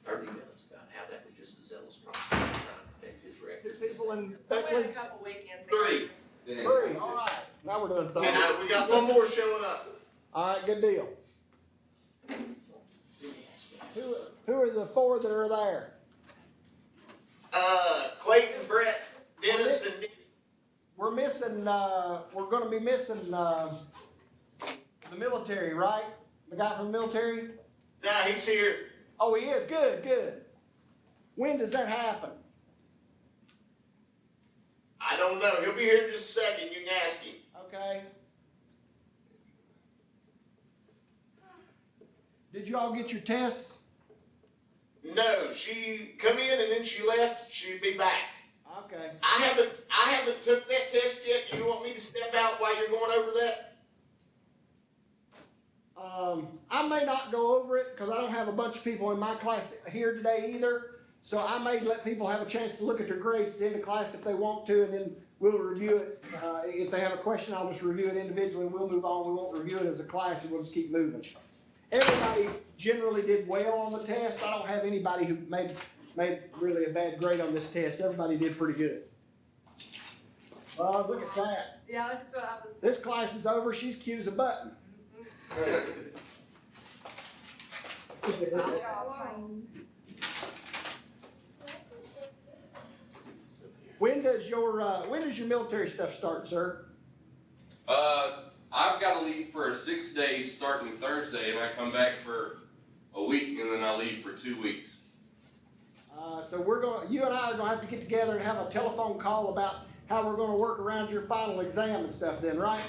30 minutes about how that was just a zealous process trying to protect his record. People in I went Beckley? a couple weekends. Three. Three, all right. Now we're doing something. And we got one more showing up. All right, good deal. Who are the four that are there? Clayton, Brett, Dennis, and Nick. We're missing, we're gonna be missing, the military, right? The guy from the military? Nah, he's here. Oh, he is? Good, good. When does that happen? I don't know. He'll be here in just a second. You can ask him. Okay. Did you all get your tests? No, she come in and then she left. She'll be back. Okay. I haven't took that test yet. You want me to step out while you're going over that? I may not go over it because I don't have a bunch of people in my class here today either. So I may let people have a chance to look at their grades at the end of class if they want to, and then we'll review it. If they have a question, I'll just review it individually and we'll move on. We won't review it as a class and we'll just keep moving. Everybody generally did well on the test. I don't have anybody who made really a bad grade on this test. Everybody did pretty good. Look at that. Yeah, that's what I was. This class is over. She's cute as a button. When does your military stuff start, sir? I've got to leave for 6 days starting Thursday, and I come back for a week, and then I leave for 2 weeks. So you and I are gonna have to get together and have a telephone call about how we're gonna work around your final exam and stuff then, right?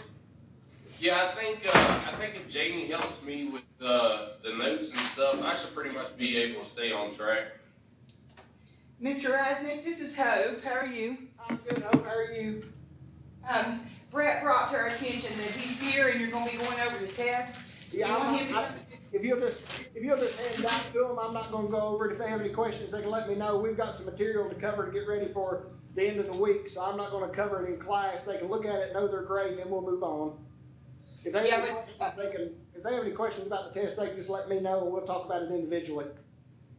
Yeah, I think if Jamie helps me with the notes and stuff, I should pretty much be able to stay on track. Mr. Resnick, this is Hope. How are you? I'm good, Hope. How are you? Brett brought to our attention that he's here and you're gonna be going over the test. Yeah, if you'll just hand it out to them, I'm not gonna go over it. If they have any questions, they can let me know. We've got some material to cover to get ready for the end of the week, so I'm not gonna cover it in class. They can look at it, know their grade, and then we'll move on. If they have any questions about the test, they can just let me know and we'll talk about it individually.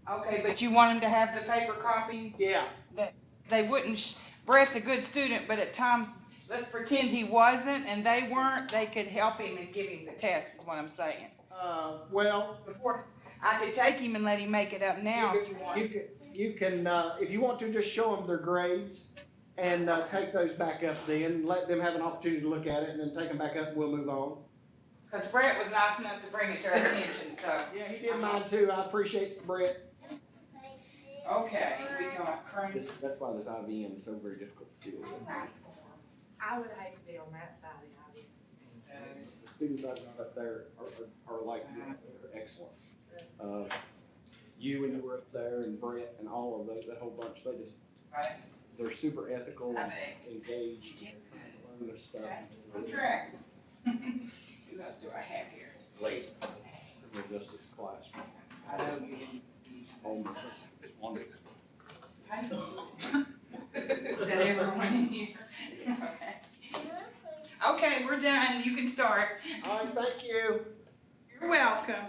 Okay, but you want him to have the paper copy? Yeah. That they wouldn't, Brett's a good student, but at times, let's pretend he wasn't and they weren't, they could help him and give him the test, is what I'm saying. Well, Before, I could take him and let him make it up now if you want. You can, if you want to, just show them their grades and take those back up then, let them have an opportunity to look at it and then take them back up and we'll move on. Because Brett was nice enough to bring it to our attention, so. Yeah, he did mine too. I appreciate Brett. Okay, we got Crane. That's why this IVM is so very difficult to deal with. I would hate to be on that side of it. The students I've got up there are like, they're excellent. You when you were up there and Brett and all of those, that whole bunch, they're super ethical and engaged and learn this stuff. Correct. Who else do I have here? Late. Criminal justice class. I know you didn't. It's wonderful. Is that everyone in here? Okay, we're done. You can start. All right, thank you. You're welcome.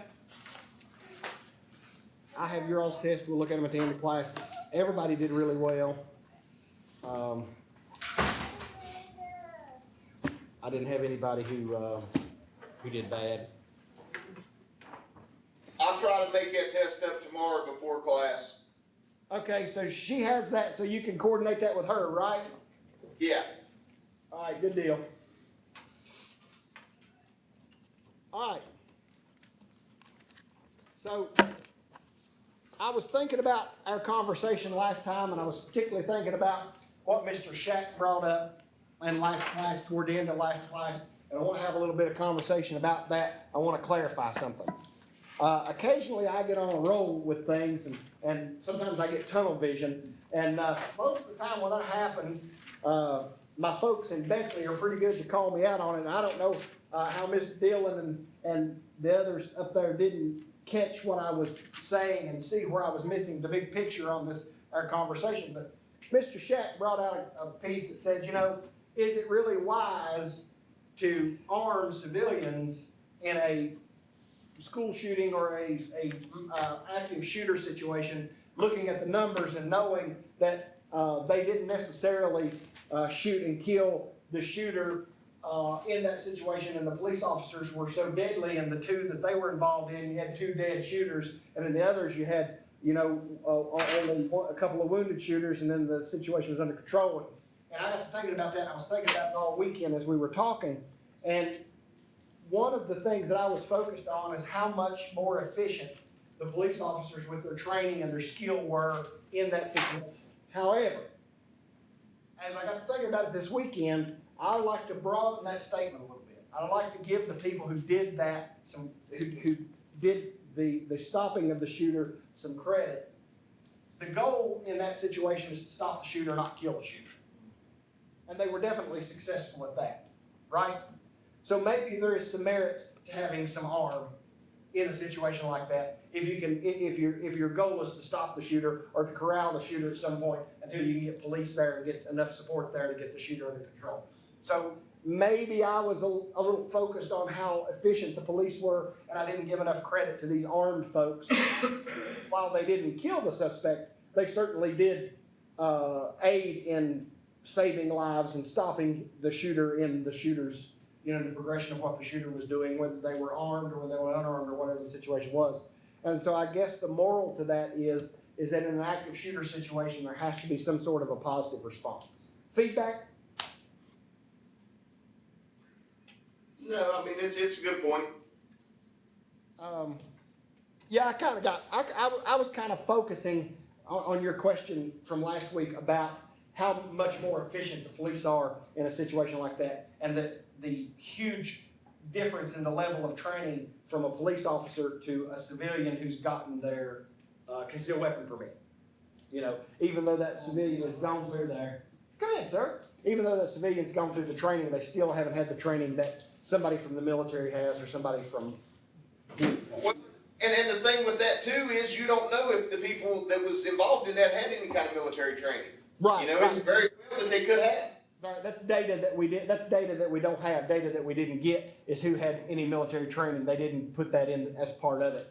I have your all's test. We'll look at them at the end of class. Everybody did really well. I didn't have anybody who did bad. I'll try to make that test up tomorrow before class. Okay, so she has that, so you can coordinate that with her, right? Yeah. All right, good deal. All right. So I was thinking about our conversation last time, and I was particularly thinking about what Mr. Shack brought up in last class, toward the end of last class, and I want to have a little bit of conversation about that. I want to clarify something. Occasionally I get on a roll with things, and sometimes I get tunnel vision, and most of the time when that happens, my folks in Beckley are pretty good to call me out on it, and I don't know how Mr. Dillon and the others up there didn't catch what I was saying and see where I was missing the big picture on our conversation. But Mr. Shack brought out a piece that said, is it really wise to arm civilians in a school shooting or active shooter situation, looking at the numbers and knowing that, they didn't necessarily, shoot and kill the shooter, in that situation, and the police officers were so deadly, and the two that they were involved in, you had 2 dead shooters, and in the others, you had, only a couple of wounded shooters, and then the situation was under control. And I got to thinking about that, and I was thinking about it all weekend as we were talking, and one of the things that I was focused on is how much more efficient the police officers with their training and their skill were in that situation. However, as I got to thinking about it this weekend, I like to broaden that statement a little bit. I like to give the people who did that who did the stopping of the shooter some credit. The goal in that situation is to stop the shooter, not kill the shooter. And they were definitely successful at that, right? So maybe there is some merit to having some arm in a situation like that. If your goal is to stop the shooter or to corral the shooter at some point until you can get police there and get enough support there to get the shooter under control. So maybe I was a little focused on how efficient the police were, and I didn't give enough credit to these armed folks. While they didn't kill the suspect, they certainly did aid in saving lives and stopping the shooter in the shooter's, the progression of what the shooter was doing, whether they were armed or whether they were unarmed or whatever the situation was. And so I guess the moral to that is that in an active shooter situation, there has to be some sort of a positive response. Feedback? No, I mean, it's a good point. Yeah, I was kind of focusing on your question from last week about how much more efficient the police are in a situation like that, and that the huge difference in the level of training from a police officer to a civilian who's gotten their concealed weapon permit. Even though that civilian has gone through there, go ahead, sir. Even though that civilian's gone through the training, they still haven't had the training that somebody from the military has or somebody from police has. Well, and the thing with that too is you don't know if the people that was involved in that had any kind of military training. Right. It's very well that they could have. Right, that's data that we don't have. Data that we didn't get is who had any military training. They didn't put that in as part of it.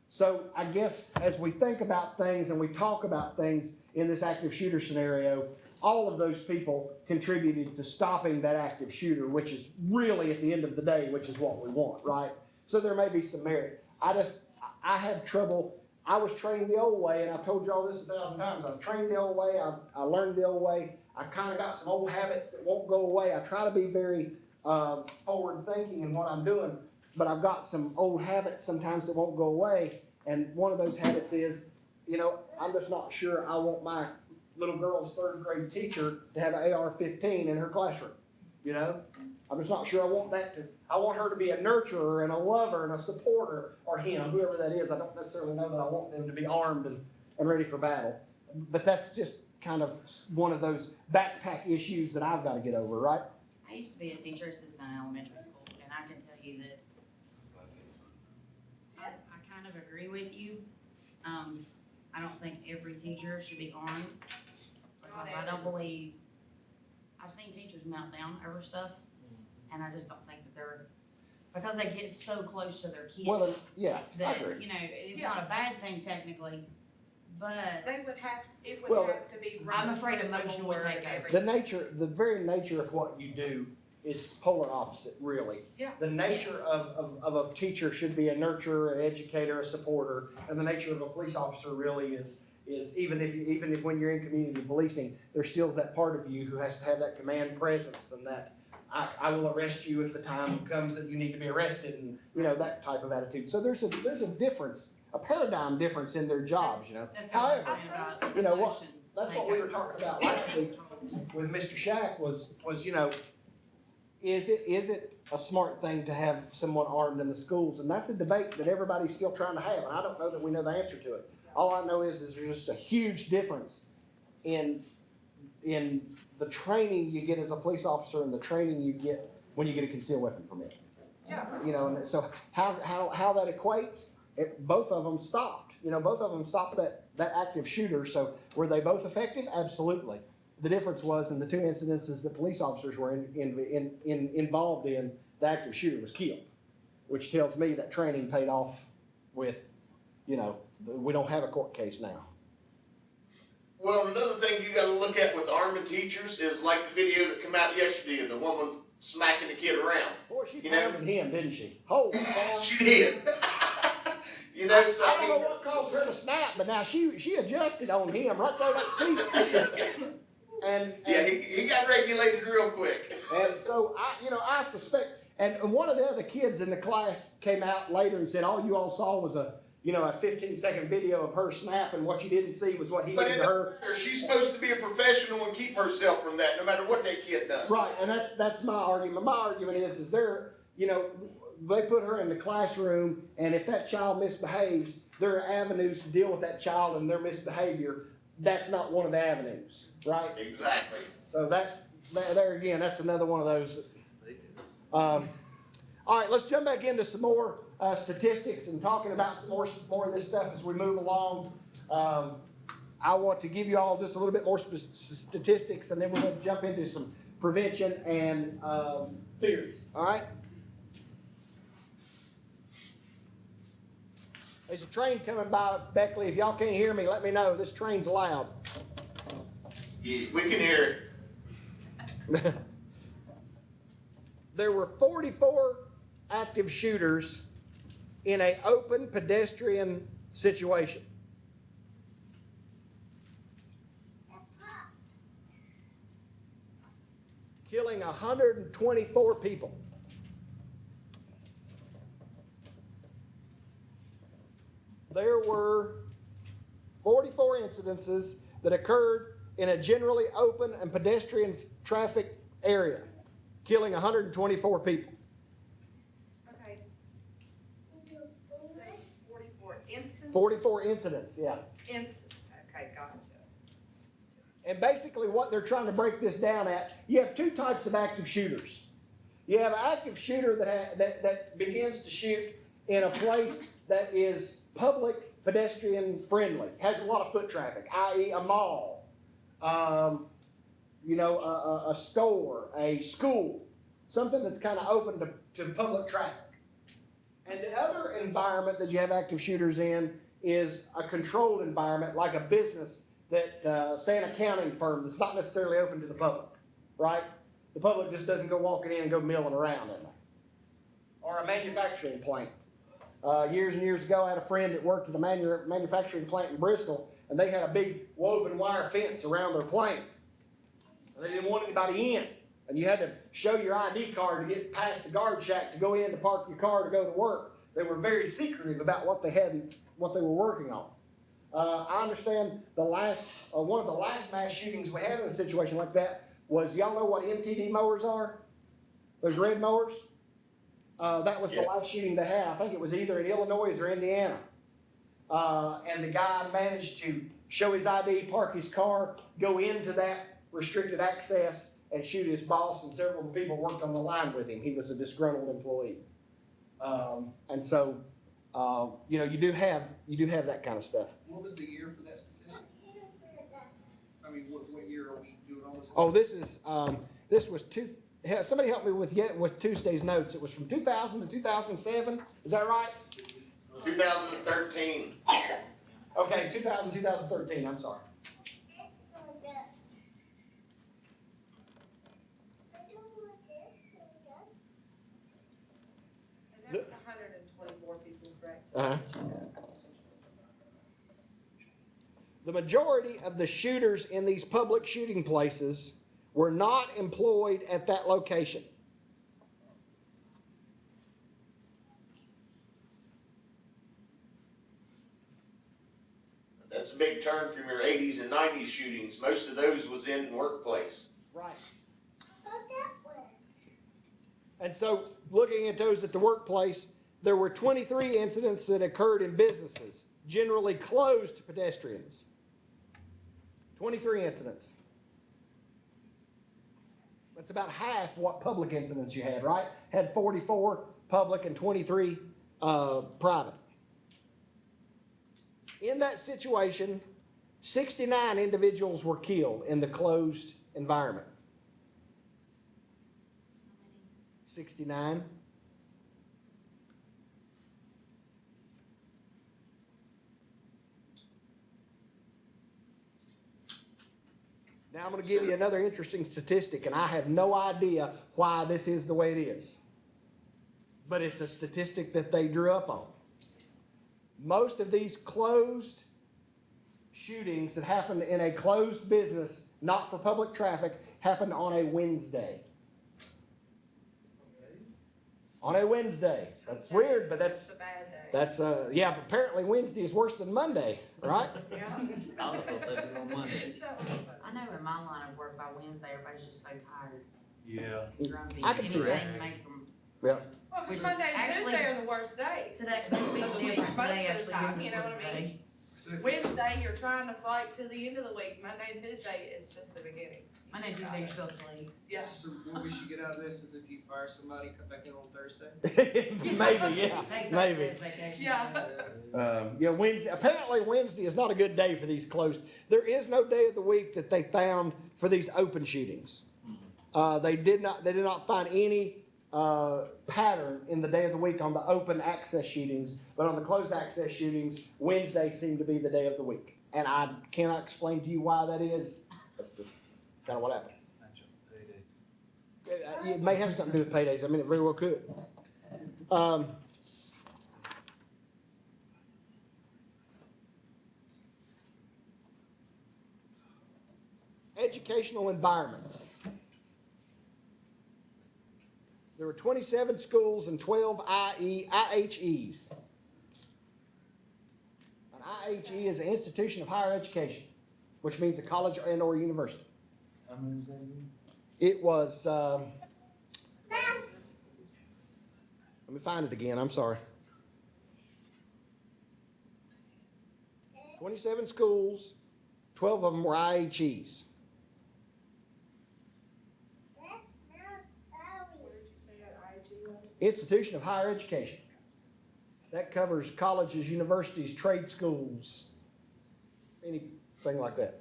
So I guess as we think about things and we talk about things in this active shooter scenario, all of those people contributed to stopping that active shooter, which is really at the end of the day, which is what we want, right? So there may be some merit. I had trouble. I was trained the old way, and I've told you all this 1,000 times. I was trained the old way. I learned the old way. I kind of got some old habits that won't go away. I try to be very forward thinking in what I'm doing, but I've got some old habits sometimes that won't go away. And one of those habits is, I'm just not sure I want my little girl's 3rd grade teacher to have an AR-15 in her classroom. I'm just not sure I want that to. I want her to be a nurturer and a lover and a supporter, or him, whoever that is. I don't necessarily know that I want them to be armed and ready for battle. But that's just kind of one of those backpack issues that I've got to get over, right? I used to be a teacher assistant in elementary school, and I can tell you that I kind of agree with you. I don't think every teacher should be armed, because I don't believe, I've seen teachers melt down over stuff, and I just don't think that they're, because they get so close to their kids. Well, yeah, I That, agree. it's not a bad thing technically, but It Well, would have to be. I'm run afraid from the emotion would board take and over. everything. The very nature of what you do is polar opposite, really. Yeah. The nature of a teacher should be a nurturer, an educator, a supporter, and the nature of a police officer really is even if when you're in community policing, there's still that part of you who has to have that command presence and that I will arrest you if the time comes that you need to be arrested, and that type of attitude. So there's a difference, a paradigm difference in their jobs, That's what However, I'm saying about you know what, emotions that's take what we were over. talking about last week with Mr. Shack was is it a smart thing to have someone armed in the schools? And that's a debate that everybody's still trying to have, and I don't know that we know the answer to it. All I know is there's just a huge difference in the training you get as a police officer and the training you get when you get a concealed weapon permit. Yeah. And so how that equates, both of them stopped. Both of them stopped that active shooter. So were they both effective? Absolutely. The difference was in the 2 incidences that police officers were involved in, the active shooter was killed. which tells me that training paid off with, we don't have a court case now. Well, another thing you gotta look at with arming teachers is like the video that came out yesterday of the woman smacking the kid around. Boy, she You know? pounded him, didn't she? Holy cow. She did. You know, so I don't know what caused her to snap, but now she adjusted on him right there in that seat. And yeah, he got regulated real quick. And so I suspect, and one of the other kids in the class came out later and said, all you all saw was a 15-second video of her snapping. What you didn't see was what he But did it to her. doesn't matter. She's supposed to be a professional and keep herself from that, no matter what that kid does. Right, and that's my argument. My argument is they put her in the classroom, and if that child misbehaves, there are avenues to deal with that child and their misbehavior. That's not one of the avenues, right? Exactly. So there again, that's another one of those. All right, let's jump back into some more statistics and talking about some more of this stuff as we move along. I want to give you all just a little bit more statistics, and then we're going to jump into some prevention and theories. All right. There's a train coming by, Beckley. If y'all can't hear me, let me know. This train's loud. Yeah, we can hear it. There were 44 active shooters in an open pedestrian situation. Killing 124 people. There were 44 incidences that occurred in a generally open and pedestrian traffic area, killing 124 people. Okay. Say 44 instances? 44 incidents, yeah. Okay, gotcha. And basically what they're trying to break this down at, you have two types of active shooters. You have an active shooter that begins to shoot in a place that is public pedestrian friendly, has a lot of foot traffic, i.e. a mall, a store, a school, something that's kind of open to public traffic. And the other environment that you have active shooters in is a controlled environment, like a business that, say an accounting firm that's not necessarily open to the public, right? The public just doesn't go walking in and go milling around in there. Or a manufacturing plant. Years and years ago, I had a friend that worked at a manufacturing plant in Bristol, and they had a big woven wire fence around their plant. And they didn't want anybody in. And you had to show your ID card to get past the guard shack to go in to park your car to go to work. They were very secretive about what they were working on. I understand one of the last mass shootings we had in a situation like that was, y'all know what MTD mowers are? Those red mowers? That was the last shooting they had. I think it was either in Illinois or Indiana. And the guy managed to show his ID, park his car, go into that restricted access, and shoot his boss, and several people worked on the line with him. He was a disgruntled employee. And so, you do have that kind of stuff. What was the year for that statistic? I mean, what year are we doing all this? Oh, this was somebody help me with Tuesday's notes. It was from 2000 to 2007. Is that right? 2013. Okay, 2013. I'm sorry. And that's 124 people, correct? Uh-huh. The majority of the shooters in these public shooting places were not employed at that location. That's a big turn from your 80s and 90s shootings. Most of those was in workplace. Right. And so, looking at those at the workplace, there were 23 incidents that occurred in businesses, generally closed to pedestrians. 23 incidents. That's about half what public incidents you had, right? Had 44 public and 23 private. In that situation, 69 individuals were killed in the closed environment. 69. Now, I'm gonna give you another interesting statistic, and I have no idea why this is the way it is. But it's a statistic that they drew up on. Most of these closed shootings that happened in a closed business, not for public traffic, happened on a Wednesday. On a Wednesday. That's weird, but It's a bad day. yeah, but apparently Wednesday is worse than Monday, right? Yeah. I was thought they were on Mondays. I know in my line of work by Wednesday, everybody's just so tired, Yeah. grumpy. I can see that. Anything makes them, Yep. Well, Which 'cause Monday and actually- Tuesday are the worst days. today, this week's Of the week, different, most today of the actually time, being you the know first what I mean? day. So if- Wednesday, you're trying to fight to the end of the week. Monday and Tuesday is just the beginning. Monday, Tuesday, you're still asleep. Yeah. So what we should get out of this is if you fire somebody, come back in on Thursday. Maybe, yeah, Take maybe. 30 days vacation. Yeah. Yeah, Wednesday, apparently Wednesday is not a good day for these closed. There is no day of the week that they found for these open shootings. They did not find any, pattern in the day of the week on the open access shootings, but on the closed access shootings, Wednesday seemed to be the day of the week. And I cannot explain to you why that is. That's just kind of what happened. It may have something to do with paydays. I mean, it very well could. Educational environments. There were 27 schools and 12 IHEs. An IHE is an institution of higher education, which means a college and or university. How many was that again? It was, let me find it again, I'm sorry. 27 schools, 12 of them were IHEs. What did you say at IG was? Institution of higher education. That covers colleges, universities, trade schools, anything like that.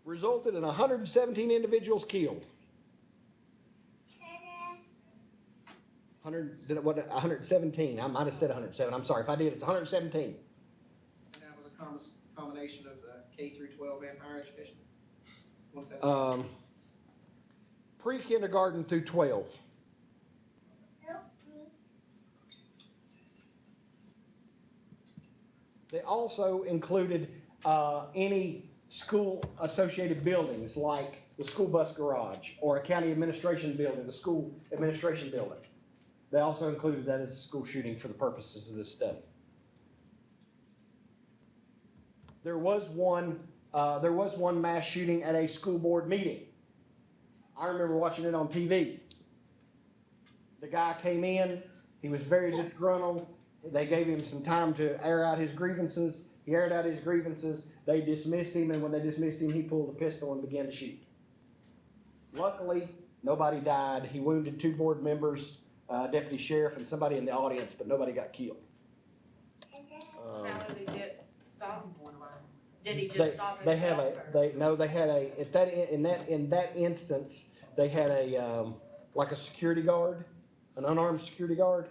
Resulted in 117 individuals killed. 117, I might have said 107, I'm sorry, if I did, it's 117. And that was a combination of K through 12 and higher education. What's that? Pre-kindergarten through 12. They also included any school-associated buildings like the school bus garage or a county administration building, the school administration building. They also included that as a school shooting for the purposes of this study. There was one mass shooting at a school board meeting. I remember watching it on TV. The guy came in, he was very disgruntled. They gave him some time to air out his grievances. He aired out his grievances. They dismissed him, and when they dismissed him, he pulled a pistol and began to shoot. Luckily, nobody died. He wounded 2 board members, deputy sheriff, and somebody in the audience, but nobody got killed. How did he get stopped? Did he just They, stop they have himself? they had in that instance, they had a, like a security guard, an unarmed security guard.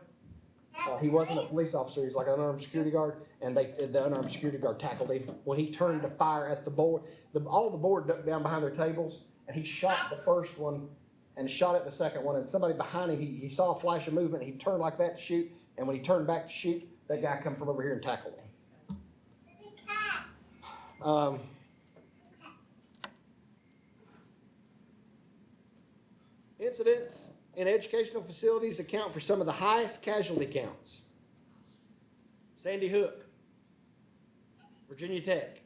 He wasn't a police officer, he was like an unarmed security guard, and the unarmed security guard tackled him. When he turned to fire at the board, all the board ducked down behind their tables, and he shot the first one and shot at the second one, and somebody behind him, he saw a flash of movement, he turned like that to shoot, and when he turned back to shoot, that guy come from over here and tackled him. Incidents in educational facilities account for some of the highest casualty counts. Sandy Hook, Virginia Tech.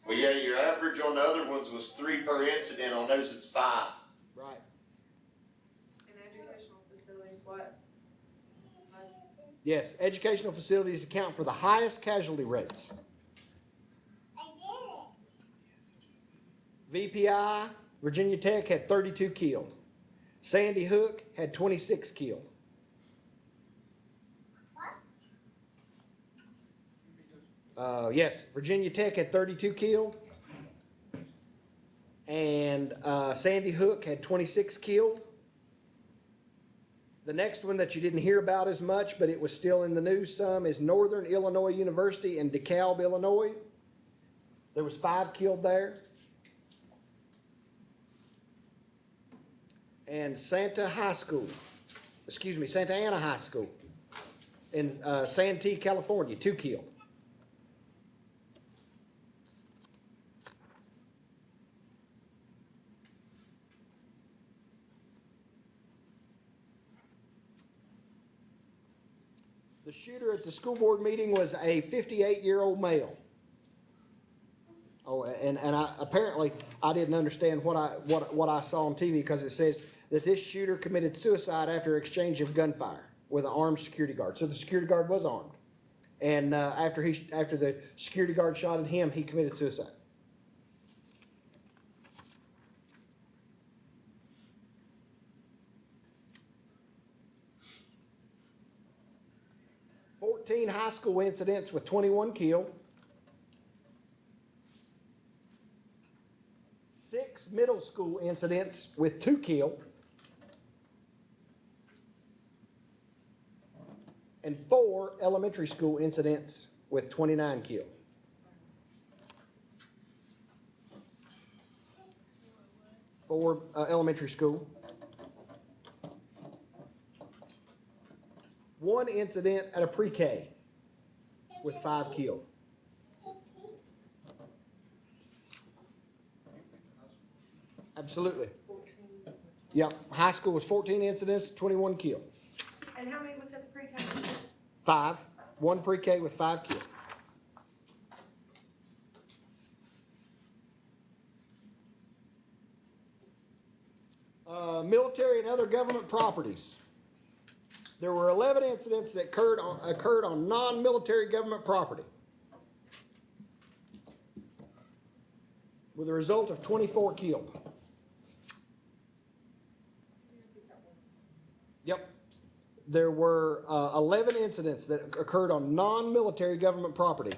Well, yeah, your average on the other ones was 3 per incident, on those it's 5. Right. In educational facilities, what? Yes, educational facilities account for the highest casualty rates. VPI, Virginia Tech had 32 killed. Sandy Hook had 26 killed. Yes, Virginia Tech had 32 killed. And Sandy Hook had 26 killed. The next one that you didn't hear about as much, but it was still in the news some, is Northern Illinois University in DeKalb, Illinois. There was 5 killed there. And Santa Ana High School in Santee, California, 2 killed. The shooter at the school board meeting was a 58-year-old male. Oh, and apparently I didn't understand what I saw on TV, because it says that this shooter committed suicide after exchange of gunfire with an armed security guard. So the security guard was armed, and after the security guard shot at him, he committed suicide. High school incidents with 21 killed. 6 middle school incidents with 2 killed. And 4 elementary school incidents with 29 killed. For elementary school. 1 incident at a pre-K with 5 killed. Absolutely. Yep. High school was 14 incidents, 21 killed. And how many was at the pre-K? 5. 1 pre-K with 5 killed. Military and other government properties. There were 11 incidents that occurred on non-military government property, with a result of 24 killed. Yep. There were 11 incidents that occurred on non-military government property.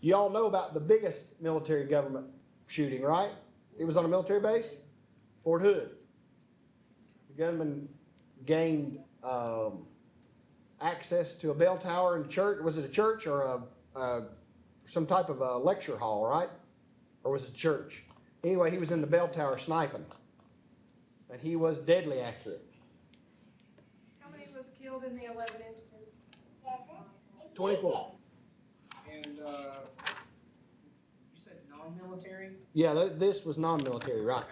You all know about the biggest military government shooting, right? It was on a military base, Fort Hood. The gunman gained access to a bell tower in church. Was it a church or some type of a lecture hall, right? Or was it church? Anyway, he was in the bell tower sniping, and he was deadly accurate. How many was killed in the 11 incidents? 24. And, you said non-military? Yeah, this was non-military, right?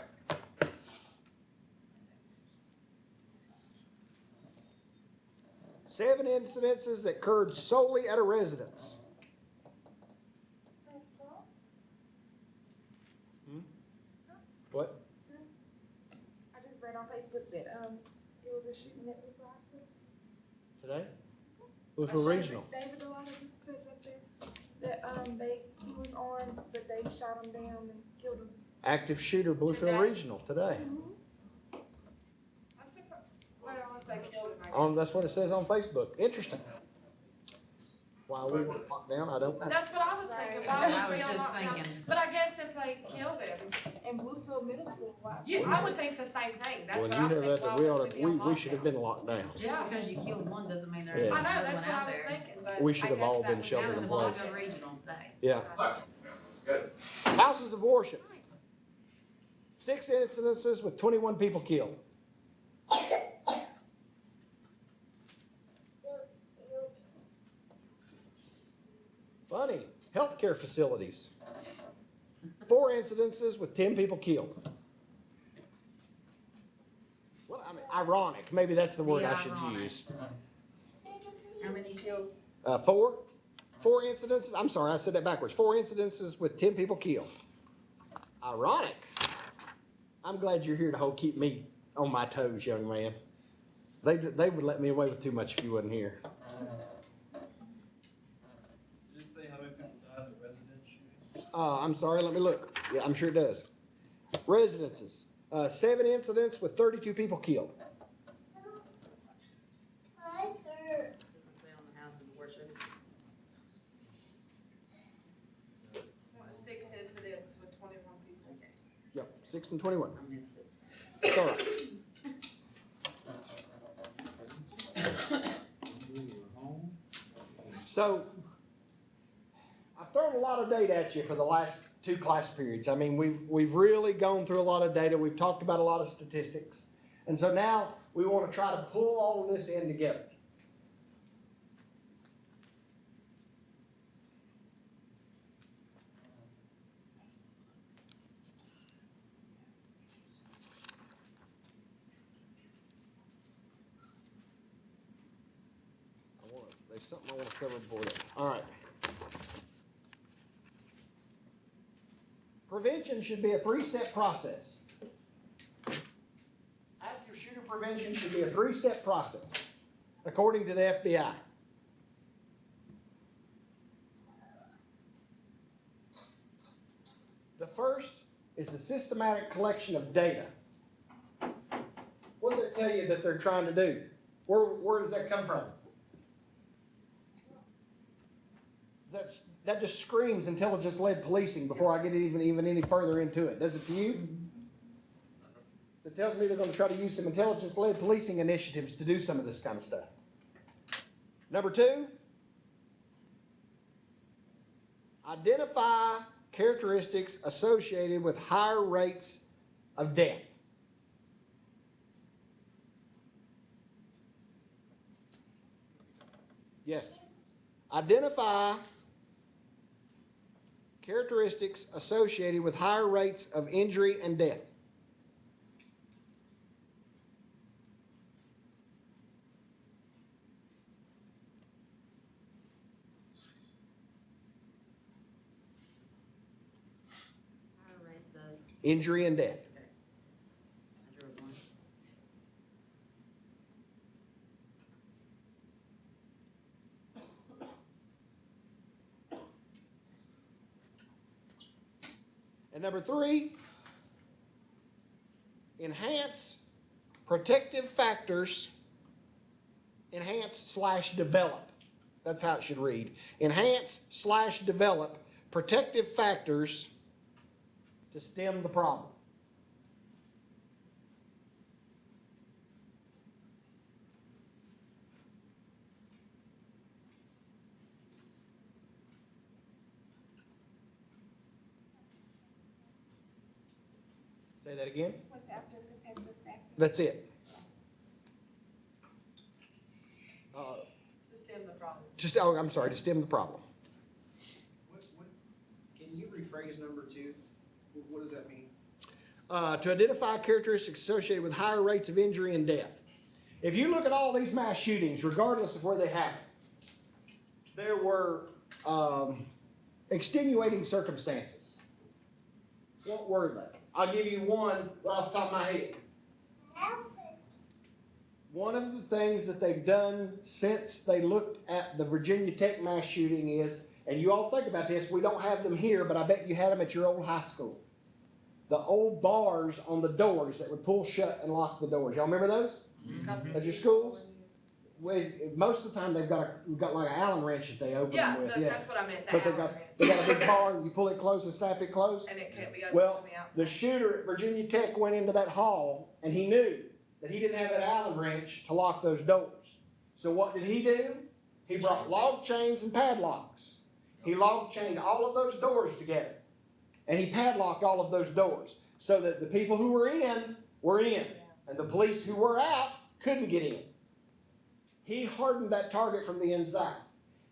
7 incidences that occurred solely at a residence. What? I just read on Facebook that it was a shooting at Bluefield High School. Today? Bluefield Regional. David Delano just put it up there that he was armed, but they shot him down and killed him. Active shooter, Bluefield Today? Regional, today. I'm surprised. Well, if they killed him, I guess. That's what it says on Facebook. Interesting. Why we were locked down, I don't know. That's what I was thinking. Right. Why I would was we just unlock now? thinking. But I guess if they killed him, In Bluefield Middle School, why? I would think the same thing. That's Well, what you I have think. that, Why we would ought be to, on we should have lockdown? been locked down. Just because you killed one doesn't mean there's Yeah. I know, another that's one what out I was there. thinking, but. We should I have guess all that been would sheltered That was in a place. Bluefield Regional today. Yeah. Good. Houses of worship. 6 incidences with 21 people killed. Funny. Healthcare facilities. 4 incidences with 10 people killed. Well, I mean, ironic. Maybe that's the word Yeah, I should ironic. use. How many killed? 4. 4 incidences. I'm sorry, I said that backwards. 4 incidences with 10 people killed. Ironic. I'm glad you're here to keep me on my toes, young man. They would let me away with too much if you wasn't here. Did it say how many people died in the residence shootings? I'm sorry, let me look. Yeah, I'm sure it does. Residences. 7 incidents with 32 people killed. Does it say on the house of worship? 6 incidents with 21 people. Yep, 6 and 21. I missed it. It's all right. So, I've thrown a lot of data at you for the last 2 class periods. I mean, we've really gone through a lot of data. We've talked about a lot of statistics. And so now we want to try to pull all of this in together. There's something I want to cover before that. All right. Prevention should be a 3-step process. Active shooter prevention should be a 3-step process, according to the FBI. The first is the systematic collection of data. What does it tell you that they're trying to do? Where does that come from? That just screams intelligence-led policing before I get even any further into it. Does it to you? So it tells me they're going to try to use some intelligence-led policing initiatives to do some of this kind of stuff. Number 2, identify characteristics associated with higher rates of death. Yes. Identify characteristics associated with higher rates of injury and death. Higher rates of, Injury and death. I drew one. And number 3, enhance protective factors, enhance/develop. That's how it should read. Enhance/develop protective factors to stem the problem. Say that again. What's after protective factors? That's it. To stem the problem. I'm sorry, to stem the problem. Can you rephrase number 2? What does that mean? To identify characteristics associated with higher rates of injury and death. If you look at all these mass shootings, regardless of where they happened, there were extenuating circumstances. What were they? I'll give you one right off the top of my head. One of the things that they've done since they looked at the Virginia Tech mass shooting is, and you all think about this, we don't have them here, but I bet you had them at your old high school. The old bars on the doors that would pull shut and lock the doors. Y'all remember those? Mm-hmm. At your schools? Most of the time they've got like an Allen wrench that they open them with. That's what I meant, But the they Allen got wrench. a big bar, you pull it closed and snap it closed. And it can't be opened Well, from the outside. the shooter at Virginia Tech went into that hall and he knew that he didn't have that Allen wrench to lock those doors. So what did he do? He brought log chains and padlocks. He log chained all of those doors together. And he padlocked all of those doors so that the people who were in, and the police who were out couldn't get in. He hardened that target from the inside.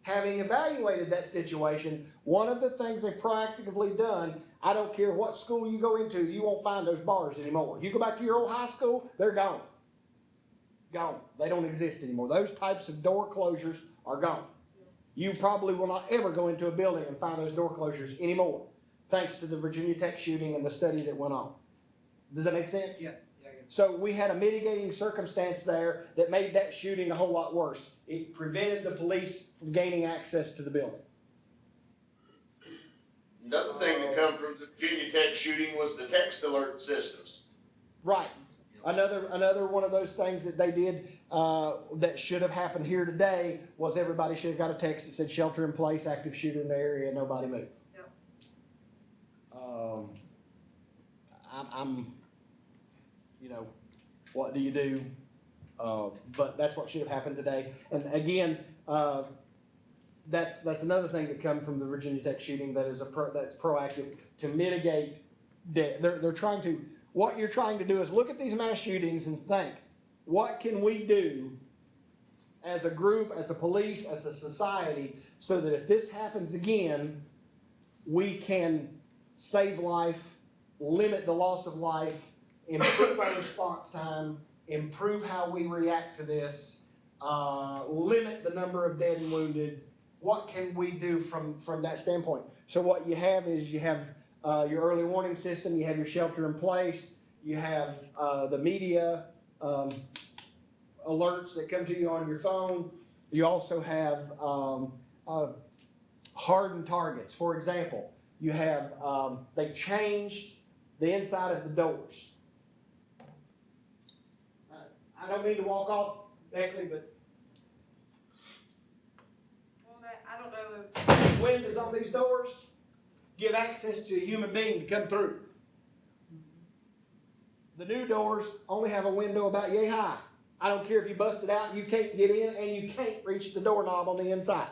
Having evaluated that situation, one of the things they've proactively done, I don't care what school you go into, you won't find those bars anymore. You go back to your old high school, they're gone. Gone. They don't exist anymore. Those types of door closures are gone. You probably will not ever go into a building and find those door closures anymore, thanks to the Virginia Tech shooting and the study that went on. Does that make sense? Yeah. So we had a mitigating circumstance there that made that shooting a whole lot worse. It prevented the police from gaining access to the building. Another thing that come from the Virginia Tech shooting was the text alert systems. Right. Another one of those things that they did that should have happened here today was everybody should have got a text that said shelter in place, active shooter in the area, nobody move. Yep. I'm what do you do? But that's what should have happened today. And again, that's another thing that comes from the Virginia Tech shooting that is that's proactive to mitigate death. They're trying to, what you're trying to do is look at these mass shootings and think, what can we do as a group, as a police, as a society, so that if this happens again, we can save life, limit the loss of life, improve our response time, improve how we react to this, limit the number of dead and wounded. What can we do from that standpoint? So what you have is you have your early warning system, you have your shelter in place, you have the media alerts that come to you on your phone. You also have hardened targets. For example, you have, they changed the inside of the doors. I don't mean to walk off, Beckley, but Well, I don't know if, windows on these doors give access to a human being to come through. The new doors only have a window about yay high. I don't care if you bust it out, you can't get in and you can't reach the doorknob on the inside.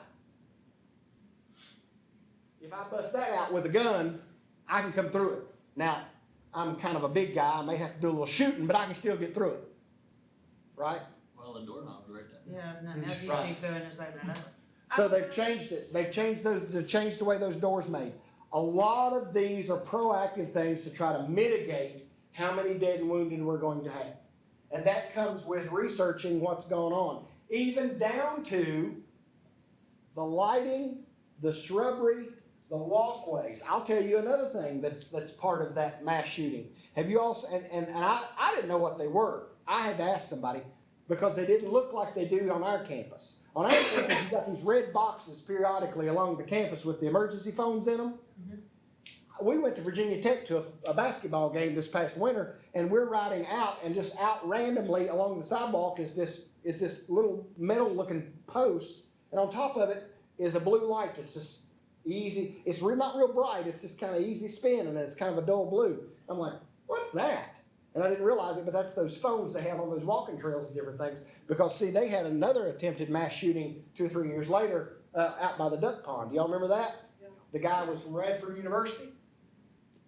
If I bust that out with a gun, I can come through it. Now, I'm kind of a big guy, I may have to do a little shooting, but I can still get through it. Right? Well, the doorknob's right there. Yeah, no, now you Right. shoot through and it's opening it up. So they've changed it. They've changed the way those doors made. A lot of these are proactive things to try to mitigate how many dead and wounded we're going to have. And that comes with researching what's going on. Even down to the lighting, the shrubbery, the walkways. I'll tell you another thing that's part of that mass shooting. Have you also, and I didn't know what they were. I had to ask somebody because they didn't look like they do on our campus. On our campus, you've got these red boxes periodically along the campus with the emergency phones in them. We went to Virginia Tech to a basketball game this past winter, and we're riding out, and just out randomly along the sidewalk is this little metal-looking post, and on top of it is a blue light that's just easy. It's not real bright. It's just kind of easy spin, and it's kind of a dull blue. I'm like, what's that? And I didn't realize it, but that's those phones they have on those walking trails and different things. Because, see, they had another attempted mass shooting 2 or 3 years later out by the duck pond. Y'all remember that? Yeah. The guy was from Radford University,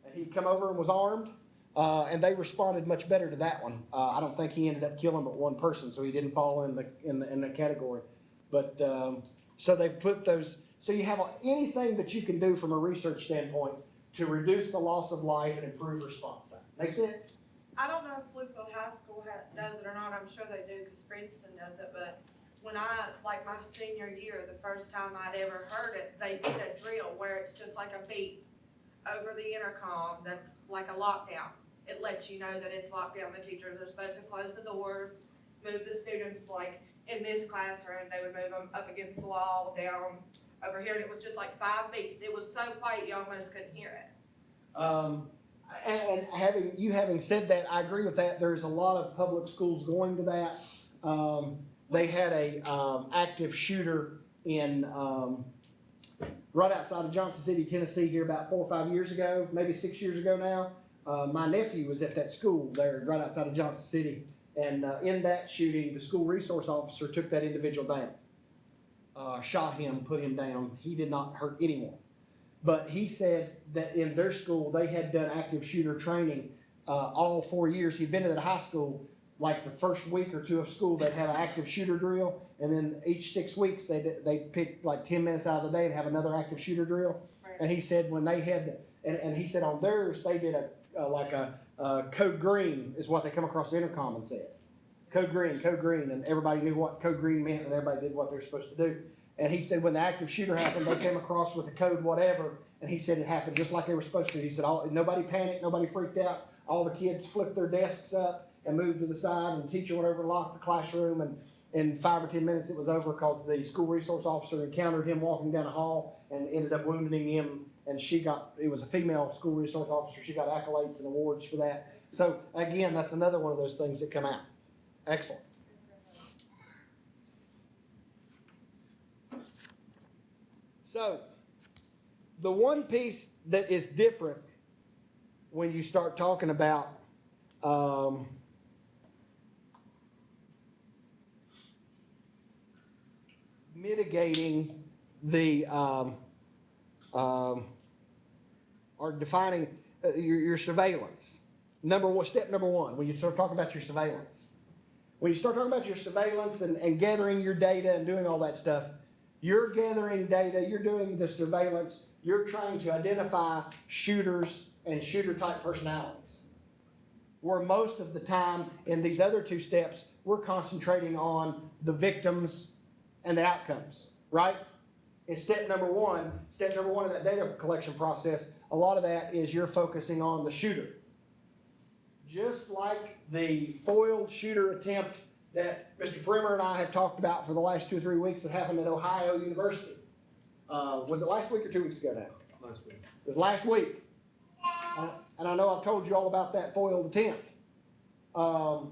and he'd come over and was armed, and they responded much better to that one. I don't think he ended up killing but one person, so he didn't fall in the category. But so they've put those. So you have anything that you can do from a research standpoint to reduce the loss of life and improve response time. Make sense? I don't know if Bluefield High School does it or not, I'm sure they do, cause Princeton does it, but when like my senior year, the first time I'd ever heard it, they did a drill where it's just like a beep over the intercom, that's like a lockdown. It lets you know that it's locked down, the teachers are supposed to close the doors, move the students, like in this classroom, they would move them up against the wall, down over here, and it was just like 5 beeps, it was so quiet you almost couldn't hear it. And having said that, I agree with that. There's a lot of public schools going to that. They had a active shooter in right outside of Johnson City, Tennessee, here about 4 or 5 years ago, maybe 6 years ago now. My nephew was at that school there, right outside of Johnson City, and in that shooting, the school resource officer took that individual down, shot him, put him down. He did not hurt anyone. But he said that in their school, they had done active shooter training all 4 years. He'd been to that high school, like the first week or 2 of school, they'd have an active shooter drill. And then each 6 weeks, they'd pick like 10 minutes out of the day and have another active shooter drill. Right. And he said when they had, and he said on theirs, they did a code green is what they come across the intercom and said. Code green, and everybody knew what code green meant and everybody did what they were supposed to do. And he said when the active shooter happened, they came across with the code whatever, and he said it happened just like they were supposed to. He said nobody panicked, nobody freaked out. All the kids flipped their desks up and moved to the side, and the teacher went over and locked the classroom, and in 5 or 10 minutes it was over because the school resource officer encountered him walking down a hall and ended up wounding him, and it was a female school resource officer, she got accolades and awards for that. So again, that's another one of those things that come out. Excellent. So, the one piece that is different when you start talking about mitigating the, or or defining your surveillance. Step number one, when you start talking about your surveillance. When you start talking about your surveillance and gathering your data and doing all that stuff, you're gathering data, you're doing the surveillance, you're trying to identify shooters and shooter-type personalities. Where most of the time in these other two steps, we're concentrating on the victims and the outcomes, right? In step number one of that data collection process, a lot of that is you're focusing on the shooter. Just like the foiled shooter attempt that Mr. Primer and I have talked about for the last 2 or 3 weeks that happened at Ohio University. Was it last week or 2 weeks ago now? Last week. It was last week. And I know I've told you all about that foiled attempt. One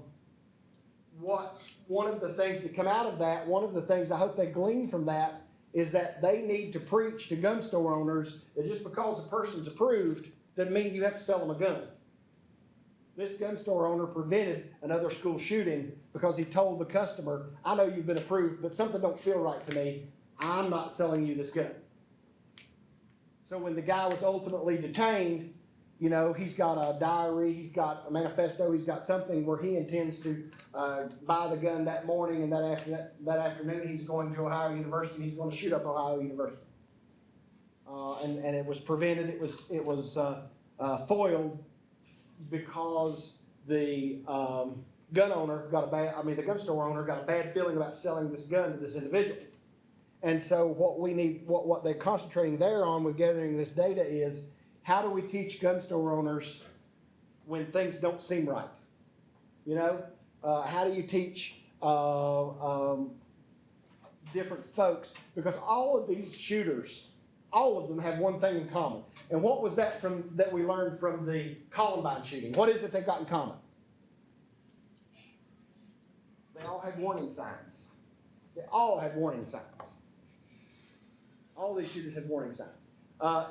of the things that come out of that, one of the things I hope they glean from that is that they need to preach to gun store owners that just because a person's approved doesn't mean you have to sell them a gun. This gun store owner prevented another school shooting because he told the customer, I know you've been approved, but something don't feel right to me. I'm not selling you this gun. So when the guy was ultimately detained, you know, he's got a diary, he's got a manifesto, he's got something where he intends to buy the gun that morning, and that afternoon he's going to Ohio University and he's going to shoot up Ohio University. And it was prevented, it was foiled because the gun store owner got a bad feeling about selling this gun to this individual. And so what they're concentrating there on with gathering this data is, how do we teach gun store owners when things don't seem right? You know, how do you teach different folks? Because all of these shooters, all of them have one thing in common. And what was that we learned from the Columbine shooting? What is it they've got in common? They all had warning signs. They all had warning signs. All these shooters had warning signs.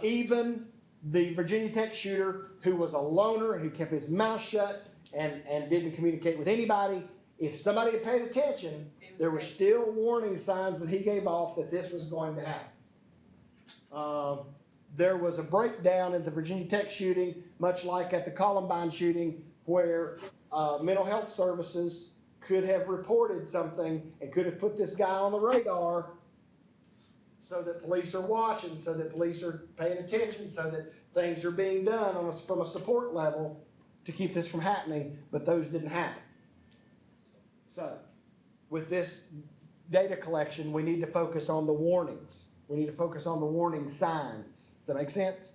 Even the Virginia Tech shooter, who was a loner and who kept his mouth shut and didn't communicate with anybody, if somebody had paid attention, there were still warning signs that he gave off that this was going to happen. There was a breakdown in the Virginia Tech shooting, much like at the Columbine shooting, where mental health services could have reported something and could have put this guy on the radar, so that police are watching, so that police are paying attention, so that things are being done from a support level to keep this from happening, but those didn't happen. So, with this data collection, we need to focus on the warnings. We need to focus on the warning signs. Does that make sense?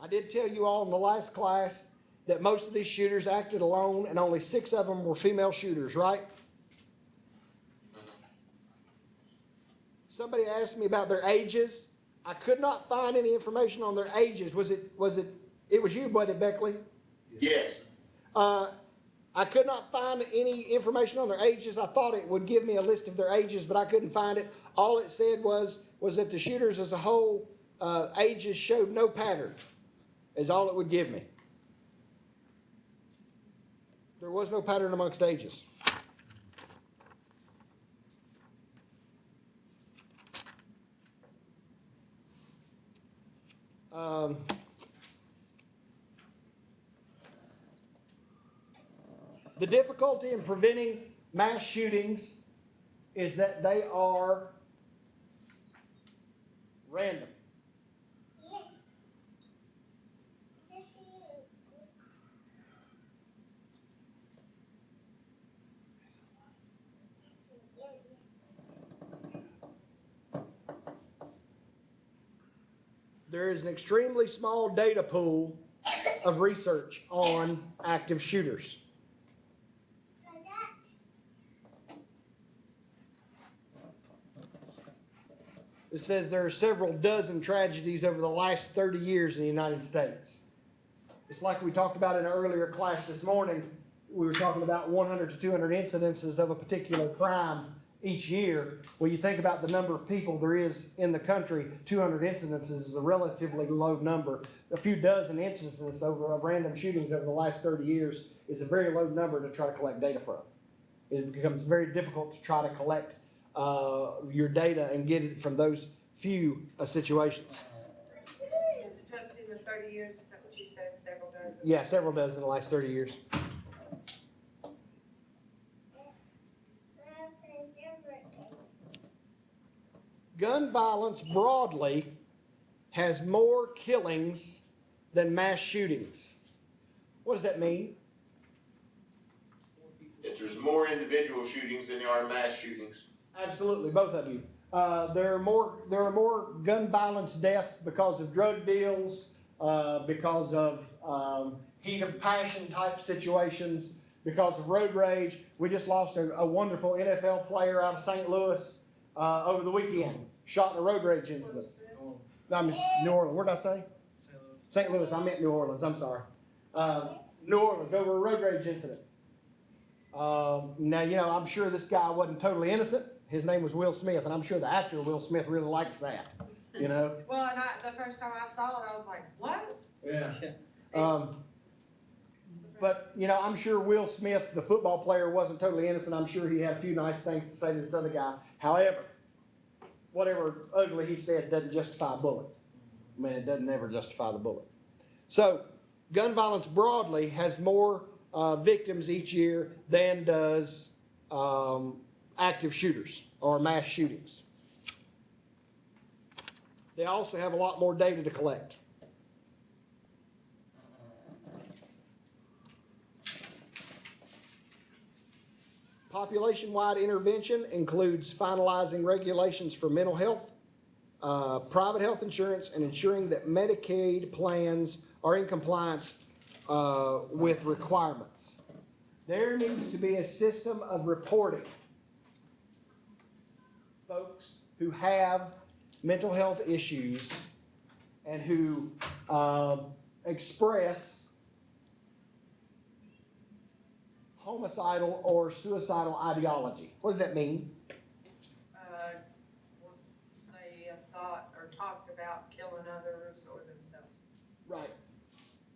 I did tell you all in the last class that most of these shooters acted alone and only 6 of them were female shooters, right? Somebody asked me about their ages. I could not find any information on their ages. It was you, Buddy Beckley? Yes. I could not find any information on their ages. I thought it would give me a list of their ages, but I couldn't find it. All it said was that the shooters as a whole, ages showed no pattern, is all it would give me. There was no pattern amongst ages. The difficulty in preventing mass shootings is that they are random. There is an extremely small data pool of research on active shooters. It says there are several dozen tragedies over the last 30 years in the United States. It's like we talked about in an earlier class this morning. We were talking about 100 to 200 incidences of a particular crime each year. Well, you think about the number of people there is in the country, 200 incidences is a relatively low number. A few dozen instances of random shootings over the last 30 years is a very low number to try to collect data from. it becomes very difficult to try to collect, your data and get it from those few, situations. Just in the 30 years, is that what you said, several dozen? Yeah, several dozen in the last 30 years. Gun violence broadly has more killings than mass shootings. What does that mean? If there's more individual shootings than there are mass shootings. Absolutely, both of you. There are more gun violence deaths because of drug deals, because of heat of passion type situations, because of road rage. We just lost a wonderful NFL player out of St. Louis over the weekend, shot in a road rage incident. I mean, New Orleans. What did I say? St. Louis. I meant New Orleans. I'm sorry. New Orleans over a road rage incident. Now, you know, I'm sure this guy wasn't totally innocent. His name was Will Smith, and I'm sure the actor Will Smith really likes that, you know? Well, and the first time I saw it, I was like, what? Yeah. But, you know, I'm sure Will Smith, the football player, wasn't totally innocent. I'm sure he had a few nice things to say to this other guy. However, whatever ugly he said doesn't justify a bullet. I mean, it doesn't ever justify the bullet. So, gun violence broadly has more victims each year than does active shooters or mass shootings. They also have a lot more data to collect. Population-wide intervention includes finalizing regulations for mental health, private health insurance, and ensuring that Medicaid plans are in compliance with requirements. There needs to be a system of reporting. Folks who have mental health issues and who express homicidal or suicidal ideology. What does that mean? They have thought or talked about killing others or themselves. Right.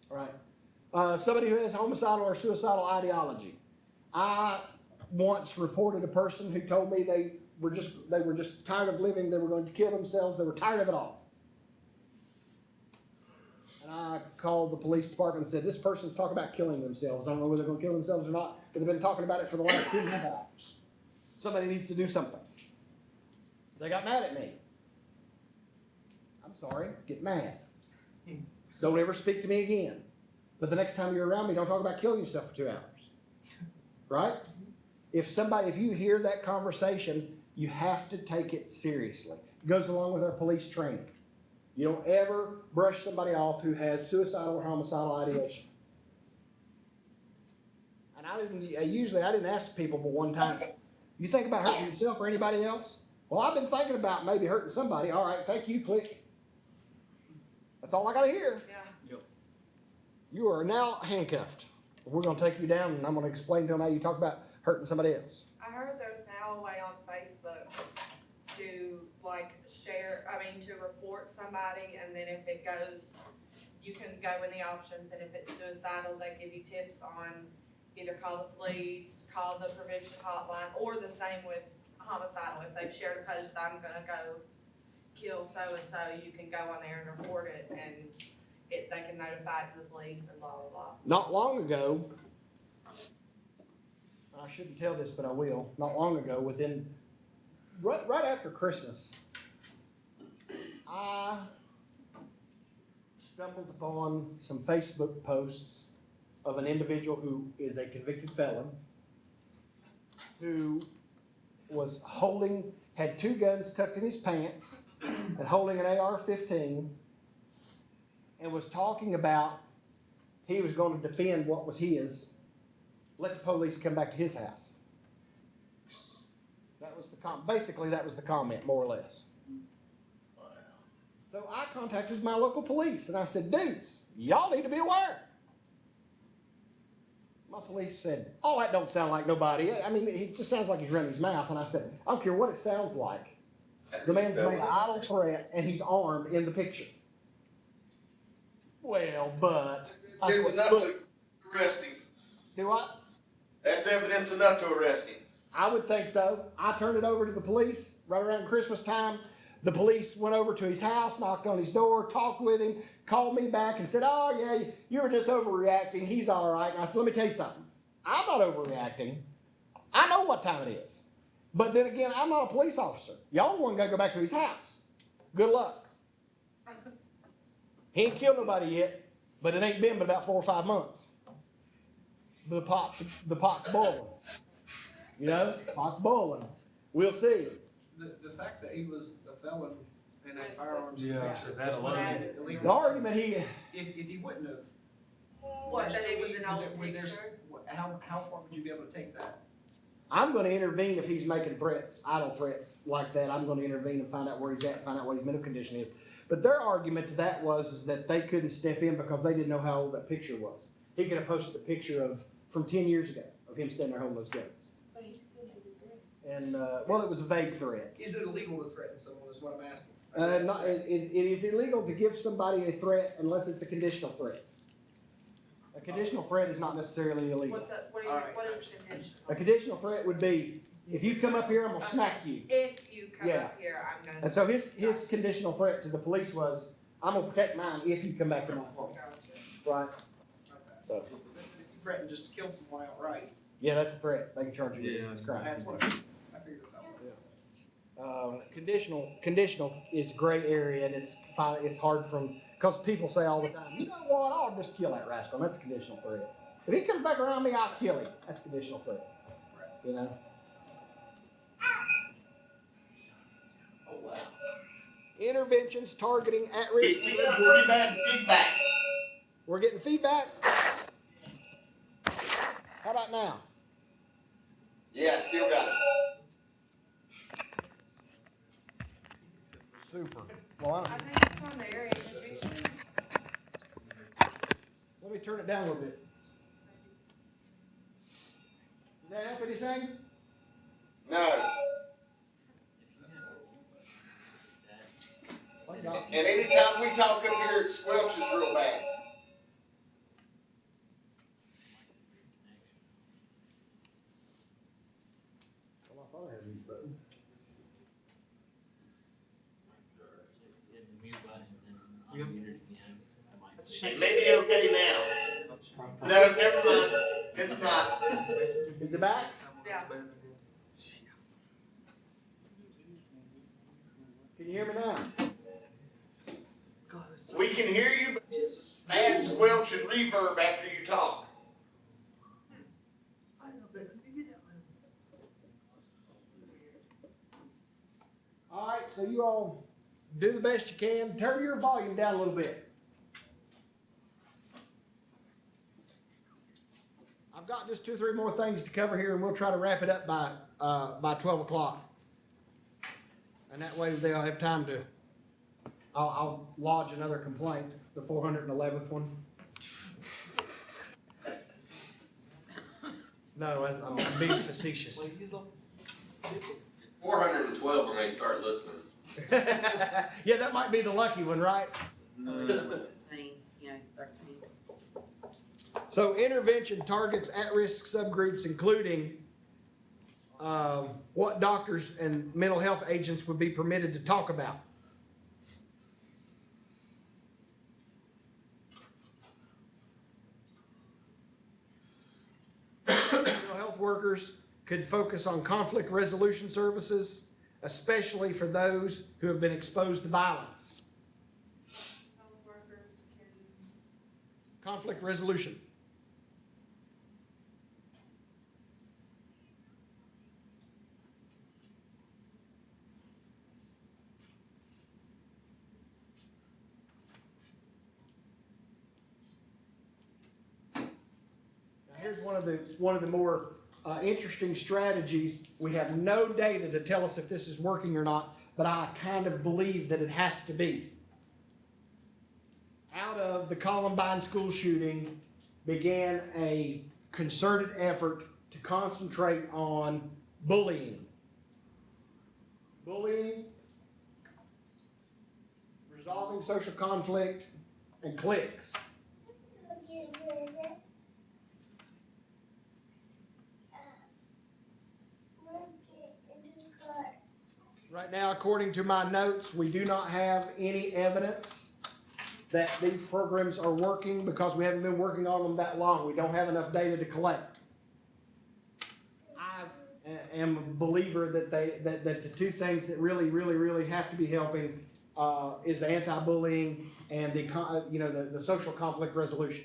Right. Somebody who has homicidal or suicidal ideology. I once reported a person who told me they were just tired of living. They were going to kill themselves. They were tired of it all. And I called the police department and said, this person's talking about killing themselves. I don't know whether they're going to kill themselves or not, but they've been talking about it for the last 2.5 hours. Somebody needs to do something. They got mad at me. I'm sorry, get mad. Don't ever speak to me again. But the next time you're around me, don't talk about killing yourself for 2 hours. Right? If you hear that conversation, you have to take it seriously. It goes along with our police training. You don't ever brush somebody off who has suicidal or homicidal ideation. And I didn't ask people but one time, you think about hurting yourself or anybody else? Well, I've been thinking about maybe hurting somebody. All right, thank you, click. That's all I got to hear. Yeah. Yep. You are now handcuffed. We're going to take you down, and I'm going to explain to them how you talk about hurting somebody else. I heard there's now a way on Facebook to to report somebody, and then if it goes, you can go in the options, and if it's suicidal, they give you tips on either call the police, call the prevention hotline, or the same with homicidal. If they've shared a post, I'm gonna go kill so-and-so, you can go on there and report it, and they can notify it to the police and blah, blah, blah. Not long ago, I shouldn't tell this, but I will. Not long ago, right after Christmas, I stumbled upon some Facebook posts of an individual who is a convicted felon who was had 2 guns tucked in his pants and holding an AR-15 and was talking about he was going to defend what was his, let the police come back to his house. That was basically that was the comment, more or less. So I contacted my local police and I said, dudes, y'all need to be aware. My police said, oh, that don't sound like nobody. I mean, it just sounds like he's running his mouth. And I said, I don't care what it sounds like. The man's made an idle threat and he's armed in the picture. Well, but. It's enough to arrest him. Do what? That's evidence enough to arrest him. I would think so. I turned it over to the police right around Christmas time. The police went over to his house, knocked on his door, talked with him, called me back and said, oh yeah, you were just overreacting. He's all right. And I said, let me tell you something. I'm not overreacting. I know what time it is. But then again, I'm not a police officer. Y'all want to go back to his house. Good luck. He ain't killed nobody yet, but it ain't been but about 4 or 5 months. The pot's boiling. You know, pot's boiling. We'll see. The fact that he was a felon and had firearms. Yeah, so that alone. The argument If he wouldn't have. What, that it was an old would there- picture? How far would you be able to take that? I'm going to intervene if he's making threats, idle threats like that. I'm going to intervene and find out where he's at, find out what his mental condition is. But their argument to that is that they couldn't step in because they didn't know how old that picture was. He could have posted a picture from 10 years ago of him standing there holding those guns. But he still did it. And, well, it was a vague threat. Is it illegal to threaten someone is what I'm asking? It is illegal to give somebody a threat unless it's a conditional threat. A conditional threat is not necessarily illegal. What is conditional? A conditional threat would be, if you come up here, I'm gonna smack you. If you come Yeah. up here, I'm gonna. And so his conditional threat to the police was, I'm gonna protect mine if you come back to my home. Gotcha. Right? Okay. So, If you threaten just to kill someone outright, yeah, that's a threat. They can charge you Yeah. with this crime. that's what I figured this out. Conditional is a gray area, and it's hard because people say all the time, you know what, I'll just kill that rascal. That's a conditional threat. If he comes back around me, I'll kill him. That's a conditional threat. You know? Oh, wow. Interventions targeting at-risk. We got pretty bad feedback. We're getting feedback. How about now? Yeah, still got it. Super. Well, I think it's on there, and it's usually. let me turn it down a little bit. Does that help anything? No. And anytime we talk up here, it squelches real bad. Well, I thought I had these buttons. It may be okay now. No, never mind. It's not. Is it back? Yeah. Can you hear me now? We can hear you, but it's bad squelch and reverb after you talk. All right, so you all do the best you can. Turn your volume down a little bit. I've got just 2 or 3 more things to cover here, and we'll try to wrap it up by 12 o'clock. And that way they'll have time to. I'll lodge another complaint, the 411th one. No, I'm being facetious. 412 when they start listening. Yeah, that might be the lucky one, right? 13. So intervention targets at-risk subgroups, including what doctors and mental health agents would be permitted to talk about. Mental health workers could focus on conflict resolution services, especially for those who have been exposed to violence. Health workers can. Conflict resolution. Here's one of the more interesting strategies. We have no data to tell us if this is working or not, but I kind of believe that it has to be. Out of the Columbine school shooting began a concerted effort to concentrate on bullying. Bullying, resolving social conflict, and cliques. Right now, according to my notes, we do not have any evidence that these programs are working because we haven't been working on them that long. We don't have enough data to collect. I am a believer that that the two things that really have to be helping is anti-bullying and the social conflict resolution.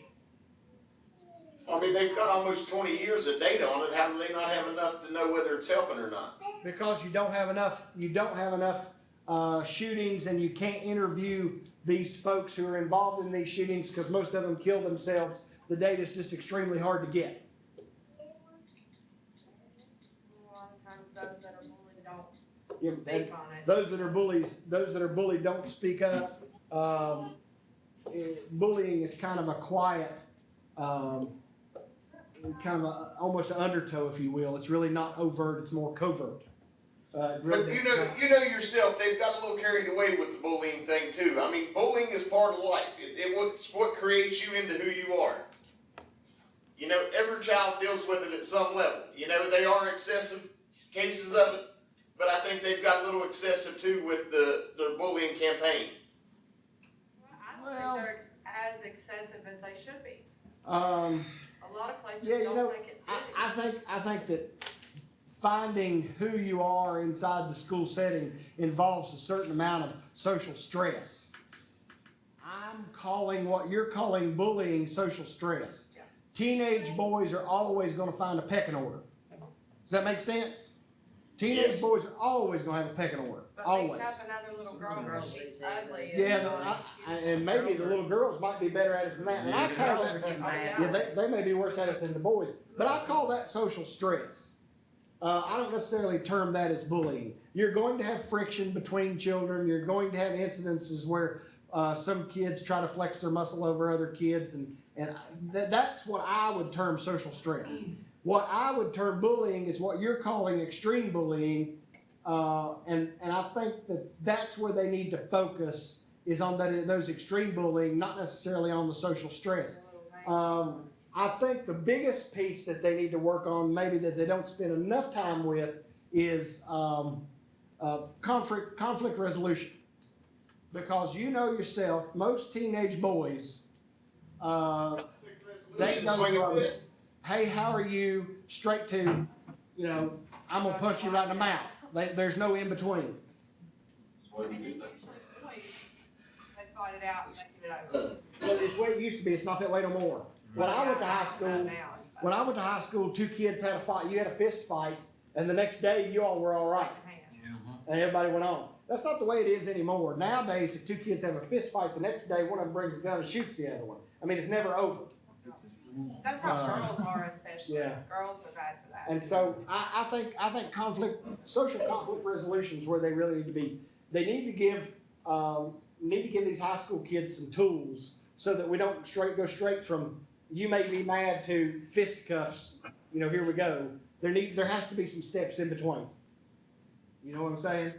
I mean, they've got almost 20 years of data on it. How do they not have enough to know whether it's helping or not? Because you don't have enough shootings, and you can't interview these folks who are involved in these shootings because most of them kill themselves. The data is just extremely hard to get. A lot of times those that are bullied don't Yeah, speak on it. Those that are bullied don't speak up. Bullying is kind of a quiet, almost an undertow, if you will. It's really not overt, it's more covert. But you know yourself, they've got a little carried away with the bullying thing too. I mean, bullying is part of life. It's what creates you into who you are. You know, every child deals with it at some level. You know, they are excessive cases of it, but I think they've got a little excessive too with their bullying campaign. I don't think they're as excessive as they should be. A lot of places Yeah, don't take it serious. I think that finding who you are inside the school setting involves a certain amount of social stress. I'm calling what you're calling bullying social stress. Yeah. Teenage boys are always going to find a pecking order. Does that make sense? Teenage Yes. boys are always going to have a pecking order. But Always. beating up another little girl because she's ugly is Yeah, not an but excuse. and maybe the little girls might be better at it than that. And I call that, they may be worse at it than the boys, but I call that social stress. I don't necessarily term that as bullying. You're going to have friction between children. You're going to have incidences where some kids try to flex their muscle over other kids, and that's what I would term social stress. What I would term bullying is what you're calling extreme bullying, and I think that's where they need to focus, is on those extreme bullying, not necessarily on the social stress. I think the biggest piece that they need to work on, maybe that they don't spend enough time with, is conflict resolution. Because you know yourself, most teenage boys, they go from, hey, how are you, straight to, I'm gonna punch you right in the mouth. There's no in between. They fight it out and they get it over. Well, it's the way it used to be. It's not that way no more. When I went to high school, two kids had a fight. You had a fist fight, and the next day you all were all right, and everybody went on. That's not the way it is anymore. Nowadays, if two kids have a fist fight, the next day one of them brings a gun and shoots the other one. I mean, it's never over. That's how girls are, especially. Yeah. Girls are bad for that. And so I think social conflict resolutions where they really need to be. They need to give these high school kids some tools so that we don't go straight from you made me mad to fisticuffs. Here we go. There has to be some steps in between. You know what I'm saying?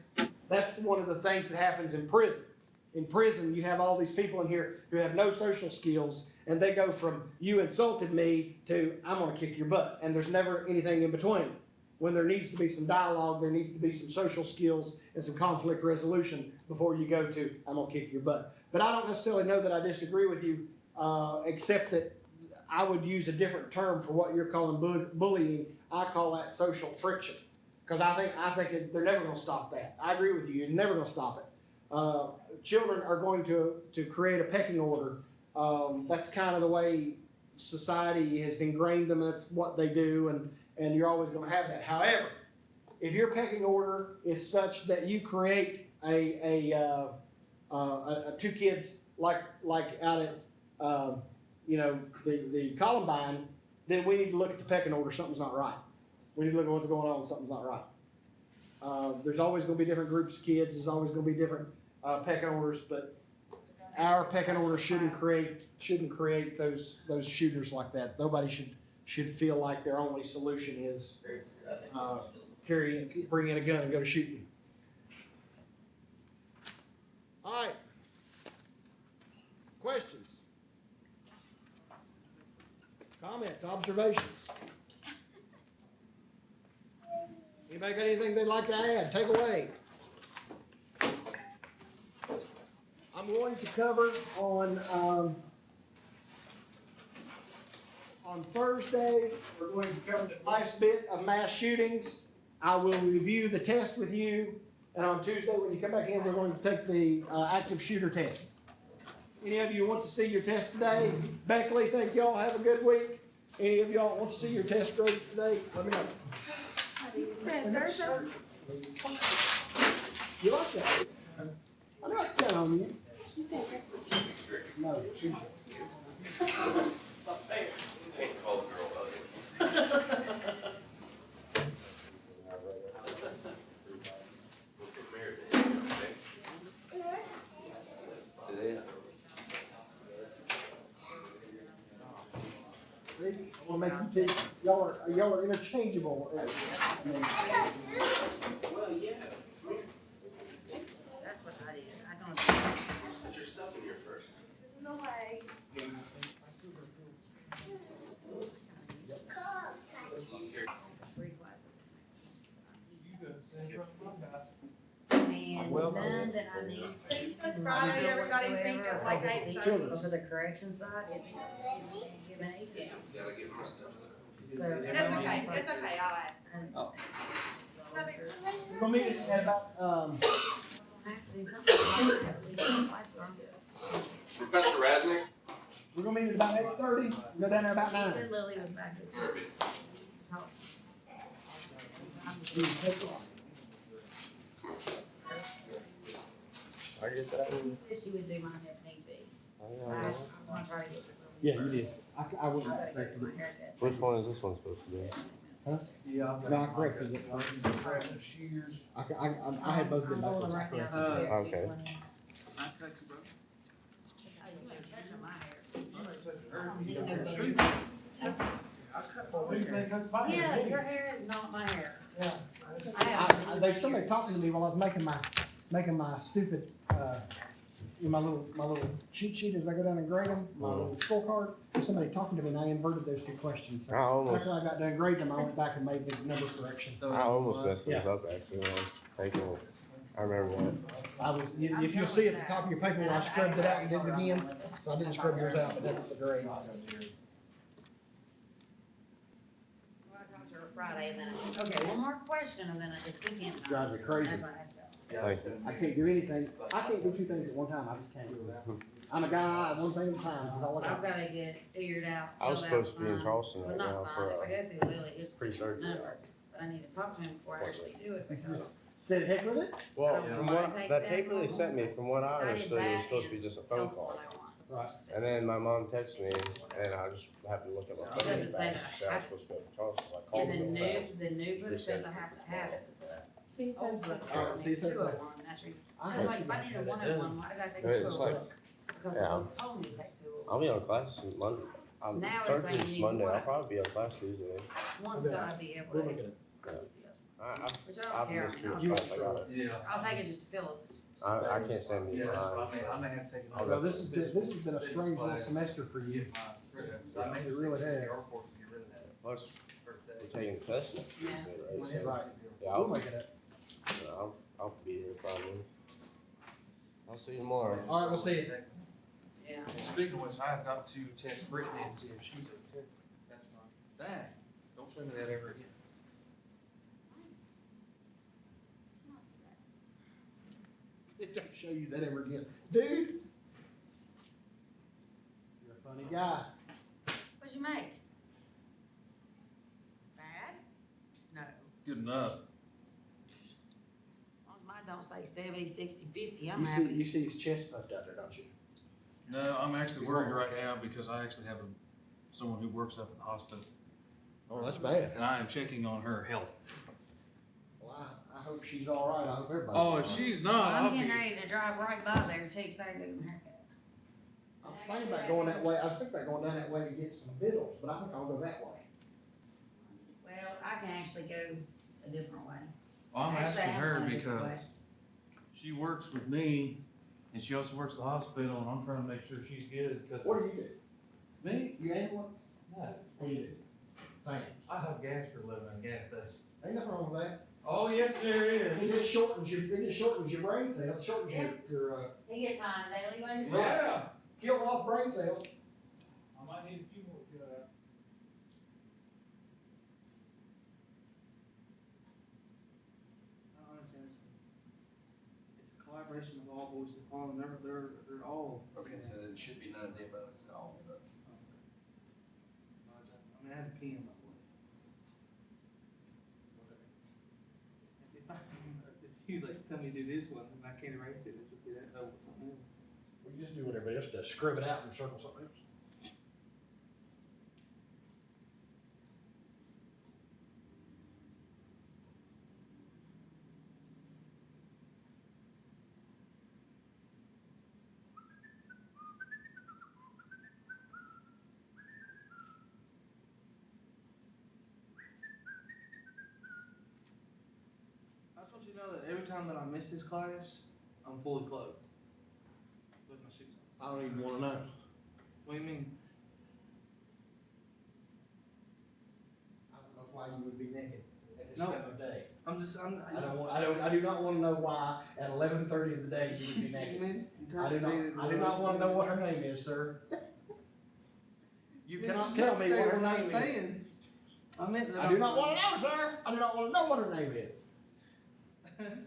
That's one of the things that happens in prison. In prison, you have all these people in here who have no social skills, and they go from you insulted me to I'm going to kick your butt, and there's never anything in between. When there needs to be some dialogue, there needs to be some social skills and some conflict resolution before you go to I'm going to kick your butt. But I don't necessarily know that I disagree with you, except that I would use a different term for what you're calling bullying. I call that social friction, because I think they're never going to stop that. I agree with you. You're never going to stop it. Children are going to create a pecking order. That's kind of the way society has ingrained them. That's what they do, and you're always going to have that. However, if your pecking order is such that you create two kids like out at the Columbine, then we need to look at the pecking order. Something's not right. We need to look at what's going on. Something's not right. There's always going to be different groups of kids. There's always going to be different pecking orders, but our pecking order shouldn't create those shooters like that. Nobody should feel like their only solution is bring in a gun and go to shooting. All right. Questions? Comments? Observations? Anybody got anything they'd like to add? Take away. I'm going to cover on Thursday, we're going to cover the last bit of mass shootings. I will review the test with you, and on Tuesday, when you come back in, we're going to take the active shooter test. Any of you want to see your test today? Beckley, think y'all have a good week? Any of y'all want to see your test grades today? Let me know. And that's certain. You like that? I know I can count on you. No, she's. Can't call a girl ugly. We'll get married then, okay? Today. I want to make you two, y'all are interchangeable. Well, yeah. That's what I did. I don't. Put your stuff in here first. No way. Three classes. You got the same problem I got. And Well, none that I need. It's Good Friday, everybody's meeting at like 8:30. But for the correction side, it's given either. Gotta get my stuff done. So. It's okay, it's okay, I'll ask. Oh. We're gonna meet at about, I have to do something. I have to do something twice, so. Professor Raznick? we're gonna meet at about 8:30, go down there about She 9. said Lily was back this week. I get that. She said she would do mine if need be. I'm gonna try to get. Yeah, you did. I I wouldn't gotta expect get it. my haircut. Which one is this one supposed to be? Huh? Yeah, I've got. No, I corrected it. Precious shears. I had both of them I'm going backwards. right I now. corrected it. Okay. I text you, bro. Oh, you ain't touching my hair. You may touch her. You You know got better. shoes. Well, who you think that's my Yeah, hair? your hair is not my hair. Yeah. There's somebody talking to me while I was making my stupid, my little cheat sheet as I go down and grade them, my little scorecard. There's somebody talking to me and I inverted those two questions. So I almost- after I got done grading them, I went back and made the number correction. I almost messed this Yeah. up actually. Taking, I remember that. If you'll see at the top of your paper, I scrubbed it out and did it again. So I didn't scrub yours out, but that's the grade. Well, I talked to her Friday, and then I said, okay, one more question, and then I just can't. Drives me crazy. That's what I asked her. Thank you. I can't do anything. I can't do two things at one time. I just can't do that. I'm a guy, one thing at a time. That's all I I've got. gotta get it figured out. I was filled out, supposed to be in signed. Charleston Well, right not now signed. for, If I go through Lily, it's pre-surgery. number, but I need to talk to him before I actually do it, because Said heck with it? Well, I don't from wanna what, take that that paper they long. sent me, from what I I did understood, it was that supposed to be and just a phone health call. what I want. Right. And then my mom texted me and I just happened to look at my It phone. doesn't say that I She said I have was supposed to go to Charleston. I called And them fast. the new book They says said- I have to have it, but See, the old book Oh, says see, I need that's 201, that's the reason. I I was like, had if I need a 101, why did I take a It's 201? like- Because yeah. the book told me to take 201. I'll be on class Monday. Now it's saying you Surgery's need Monday. I'll one. probably be on class Tuesday. One's gotta be able We'll to. look at it. Which I don't I've care, missed I mean, two spots. I got it. Yeah. I'll take it just to fill it. I can't stand being Yeah, that's behind. what I may have to take it. Well, this has been a strange little semester for you. It really has. Plus, we're taking tests next Yeah. Tuesday, right? So, Right. yeah, We'll make it up. I'll be here probably. I'll see you tomorrow. All right, we'll see you. Yeah. Speaking of which, I have got to text Brittany and see if she's okay. That's fine. Dang, don't show me that ever again. Don't show you that ever again. Dude. You're a funny guy. What'd you make? Bad? No. Good enough. As long as mine don't say 70, 60, 50, I'm You see, happy. you see his chest puffed out there, don't you? No, I'm actually worried right now because I actually have someone who works up at the hospital. Oh, that's bad. And I am checking on her health. Well, I hope she's all right. I hope everybody. Oh, if she's not, I'm I'll getting be. ready to drive right by there too, so I can get my haircut. I was thinking about going that way. I was thinking about going down that way to get some vittles, but I think I'll go that way. Well, I can actually go a different way. Well, I'm Actually, asking I her have one different because way. she works with me and she also works at the hospital and I'm trying to make sure she's good because. What do you do? Me? You ambulance? No. What do you do? Same. I have gas for a living at a gas station. Ain't nothing wrong with that. Oh, yes, there is. It just shortens your brain cells, shortens your, He gets on daily basis. Yeah. kill off brain cells. I might need a few more, I don't understand this. It's a collaboration of all boys and all, and they're all. Okay, so it should be none of the above, it's all of it. I mean, I had a pen in my boy. If you like tell me to do this one, and I can't erase it, it's just be that, something else. We just do what everybody else does, scrub it out and circle something else. I just want you to know that every time that I miss this class, I'm fully clothed. With my shoes on. I don't even wanna know. What do you mean? I don't know why you would be naked at this No. time of day. I I do not wanna know why at 11:30 of the day you would be naked. I do not wanna know what her name is, sir. You cannot tell me what her What I'm name is. saying. I meant that. I do not wanna know, sir. I do not wanna know what her name is. So tell me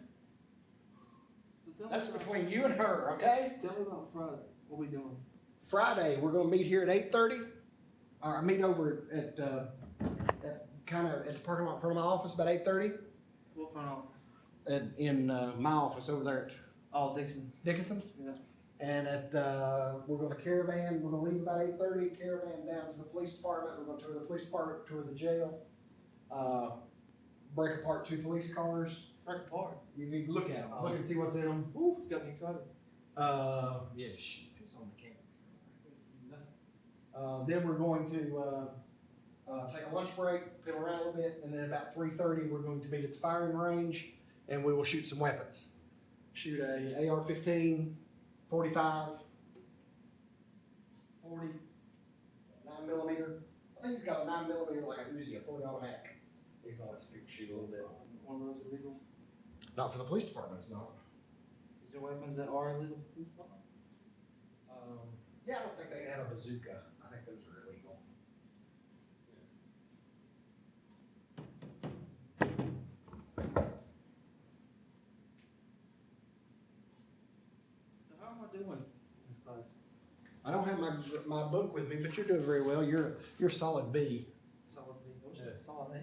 That's about- between you and her, okay? Tell me about Friday. What we doing? Friday, we're gonna meet here at 8:30, or meet over at kinda at the parking lot in front of my office, about 8:30. What front office? In my office over there at Oh, Dixon. Dickinson. Yeah. And we're gonna caravan, we're gonna leave about 8:30, caravan down to the police department, we're gonna tour the police department, tour the jail. Break apart 2 police cars, Break apart. you need to look at them, look and see what's in them. Woo, got me excited. Yeah, piss on mechanics. Then we're going to, take a lunch break, piddle around a little bit, and then about 3:30, we're going to meet at the firing range, and we will shoot some weapons. Shoot a AR-15, 45, 40, 9mm. I think he's got a 9mm like a Uzi, a fully automatic. He's gonna let some people shoot a little bit. One of those illegal. Not for the police department, it's not. Is there weapons that are illegal? Yeah, I don't think they can have a bazooka. I think those are illegal. So how am I doing in this class? I don't have my book with me, but you're doing very well. You're solid B. Solid B. I wish I Yeah. had solid A.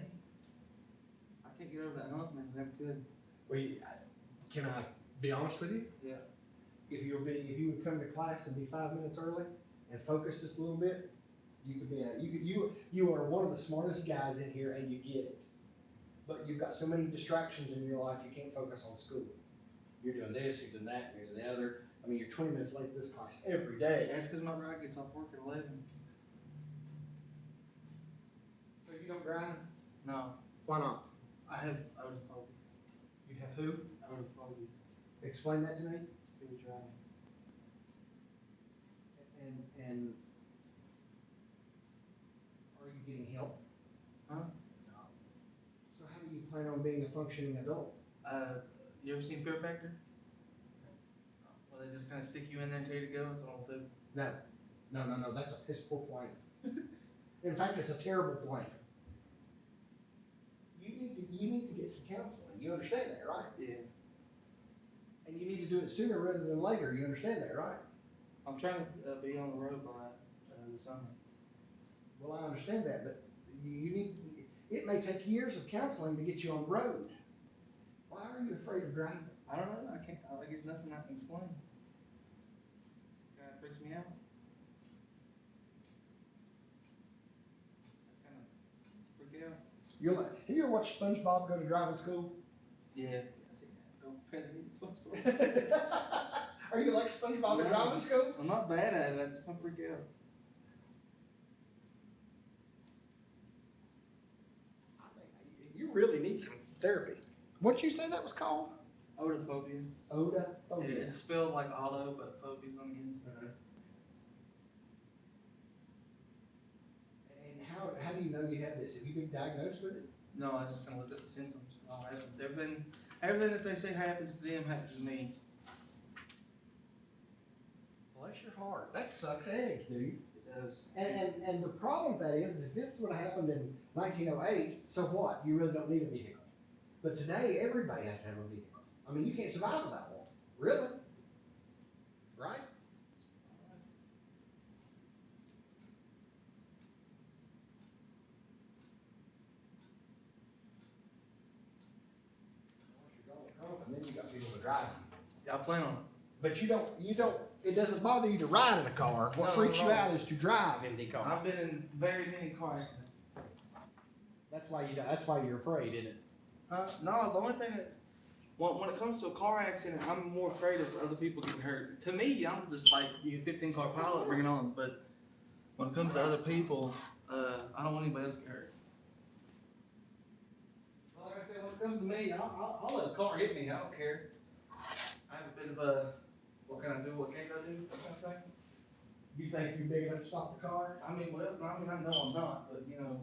I can't get over that hump, man. Never could. Can I be honest with you? Yeah. If you would come to class and be 5 minutes early and focus just a little bit, you could be you are one of the smartest guys in here and you get it. But you've got so many distractions in your life, you can't focus on school. You're doing this, you're doing that, you're doing the other. I mean, you're 20 minutes late to this class every day. That's because my ride gets off work at 11. So you don't grind? No. Why not? I have odophobia. You have who? Odophobia. Explain that to me. Fear of driving. And are you getting help? Huh? No. So how do you plan on being a functioning adult? You ever seen Fear Factor? Well, they just kind of stick you in there and tell you to go. That's what I'll do. No, that's a piss poor plan. In fact, it's a terrible plan. You need to get some counseling. You understand that, right? Yeah. And you need to do it sooner rather than later. You understand that, right? I'm trying to be on the road by the summer. Well, I understand that, but it may take years of counseling to get you on the road. Why are you afraid of driving? I don't know. I can't. Like it's nothing I can explain. Kind of freaks me out. That's kind of freak out. Have you ever watched SpongeBob go to driving school? Yeah, I see that. Don't pay the SpongeBob. Are you like SpongeBob at driving school? I'm not bad at it. I just kind of freak out. I think you really need some therapy. What'd you say that was called? Odophobia. Odophobia. It's spelled like auto, but phobia's on the end. And how do you know you have this? Have you been diagnosed with it? No, I just kinda looked at the symptoms. Everything that they say happens to them happens to me. Bless your heart. That sucks eggs, dude. It does. And the problem with that is if this would have happened in 1908, so what? You really don't need a vehicle. But today, everybody has to have a vehicle. I mean, you can't survive without one. Really? Right? Once you're going to Crump, and then you got people to drive you. I plan on it. But you don't, it doesn't bother you to ride in a car. What No, freaks no. you out is to drive in the car. I've been in very many car accidents. That's why you're afraid, isn't it? No, the only thing that, when it comes to a car accident, I'm more afraid of other people getting hurt. To me, I'm just like, you 15 car pilot, bring it on, but when it comes to other people, I don't want anybody else to get hurt. Well, like I said, when it comes to me, I'll let a car hit me, I don't care. I have a bit of a, what can I do, what can't I do, that kind of thing. You think you're big enough to stop the car? I mean, well, I know I'm not, but you know,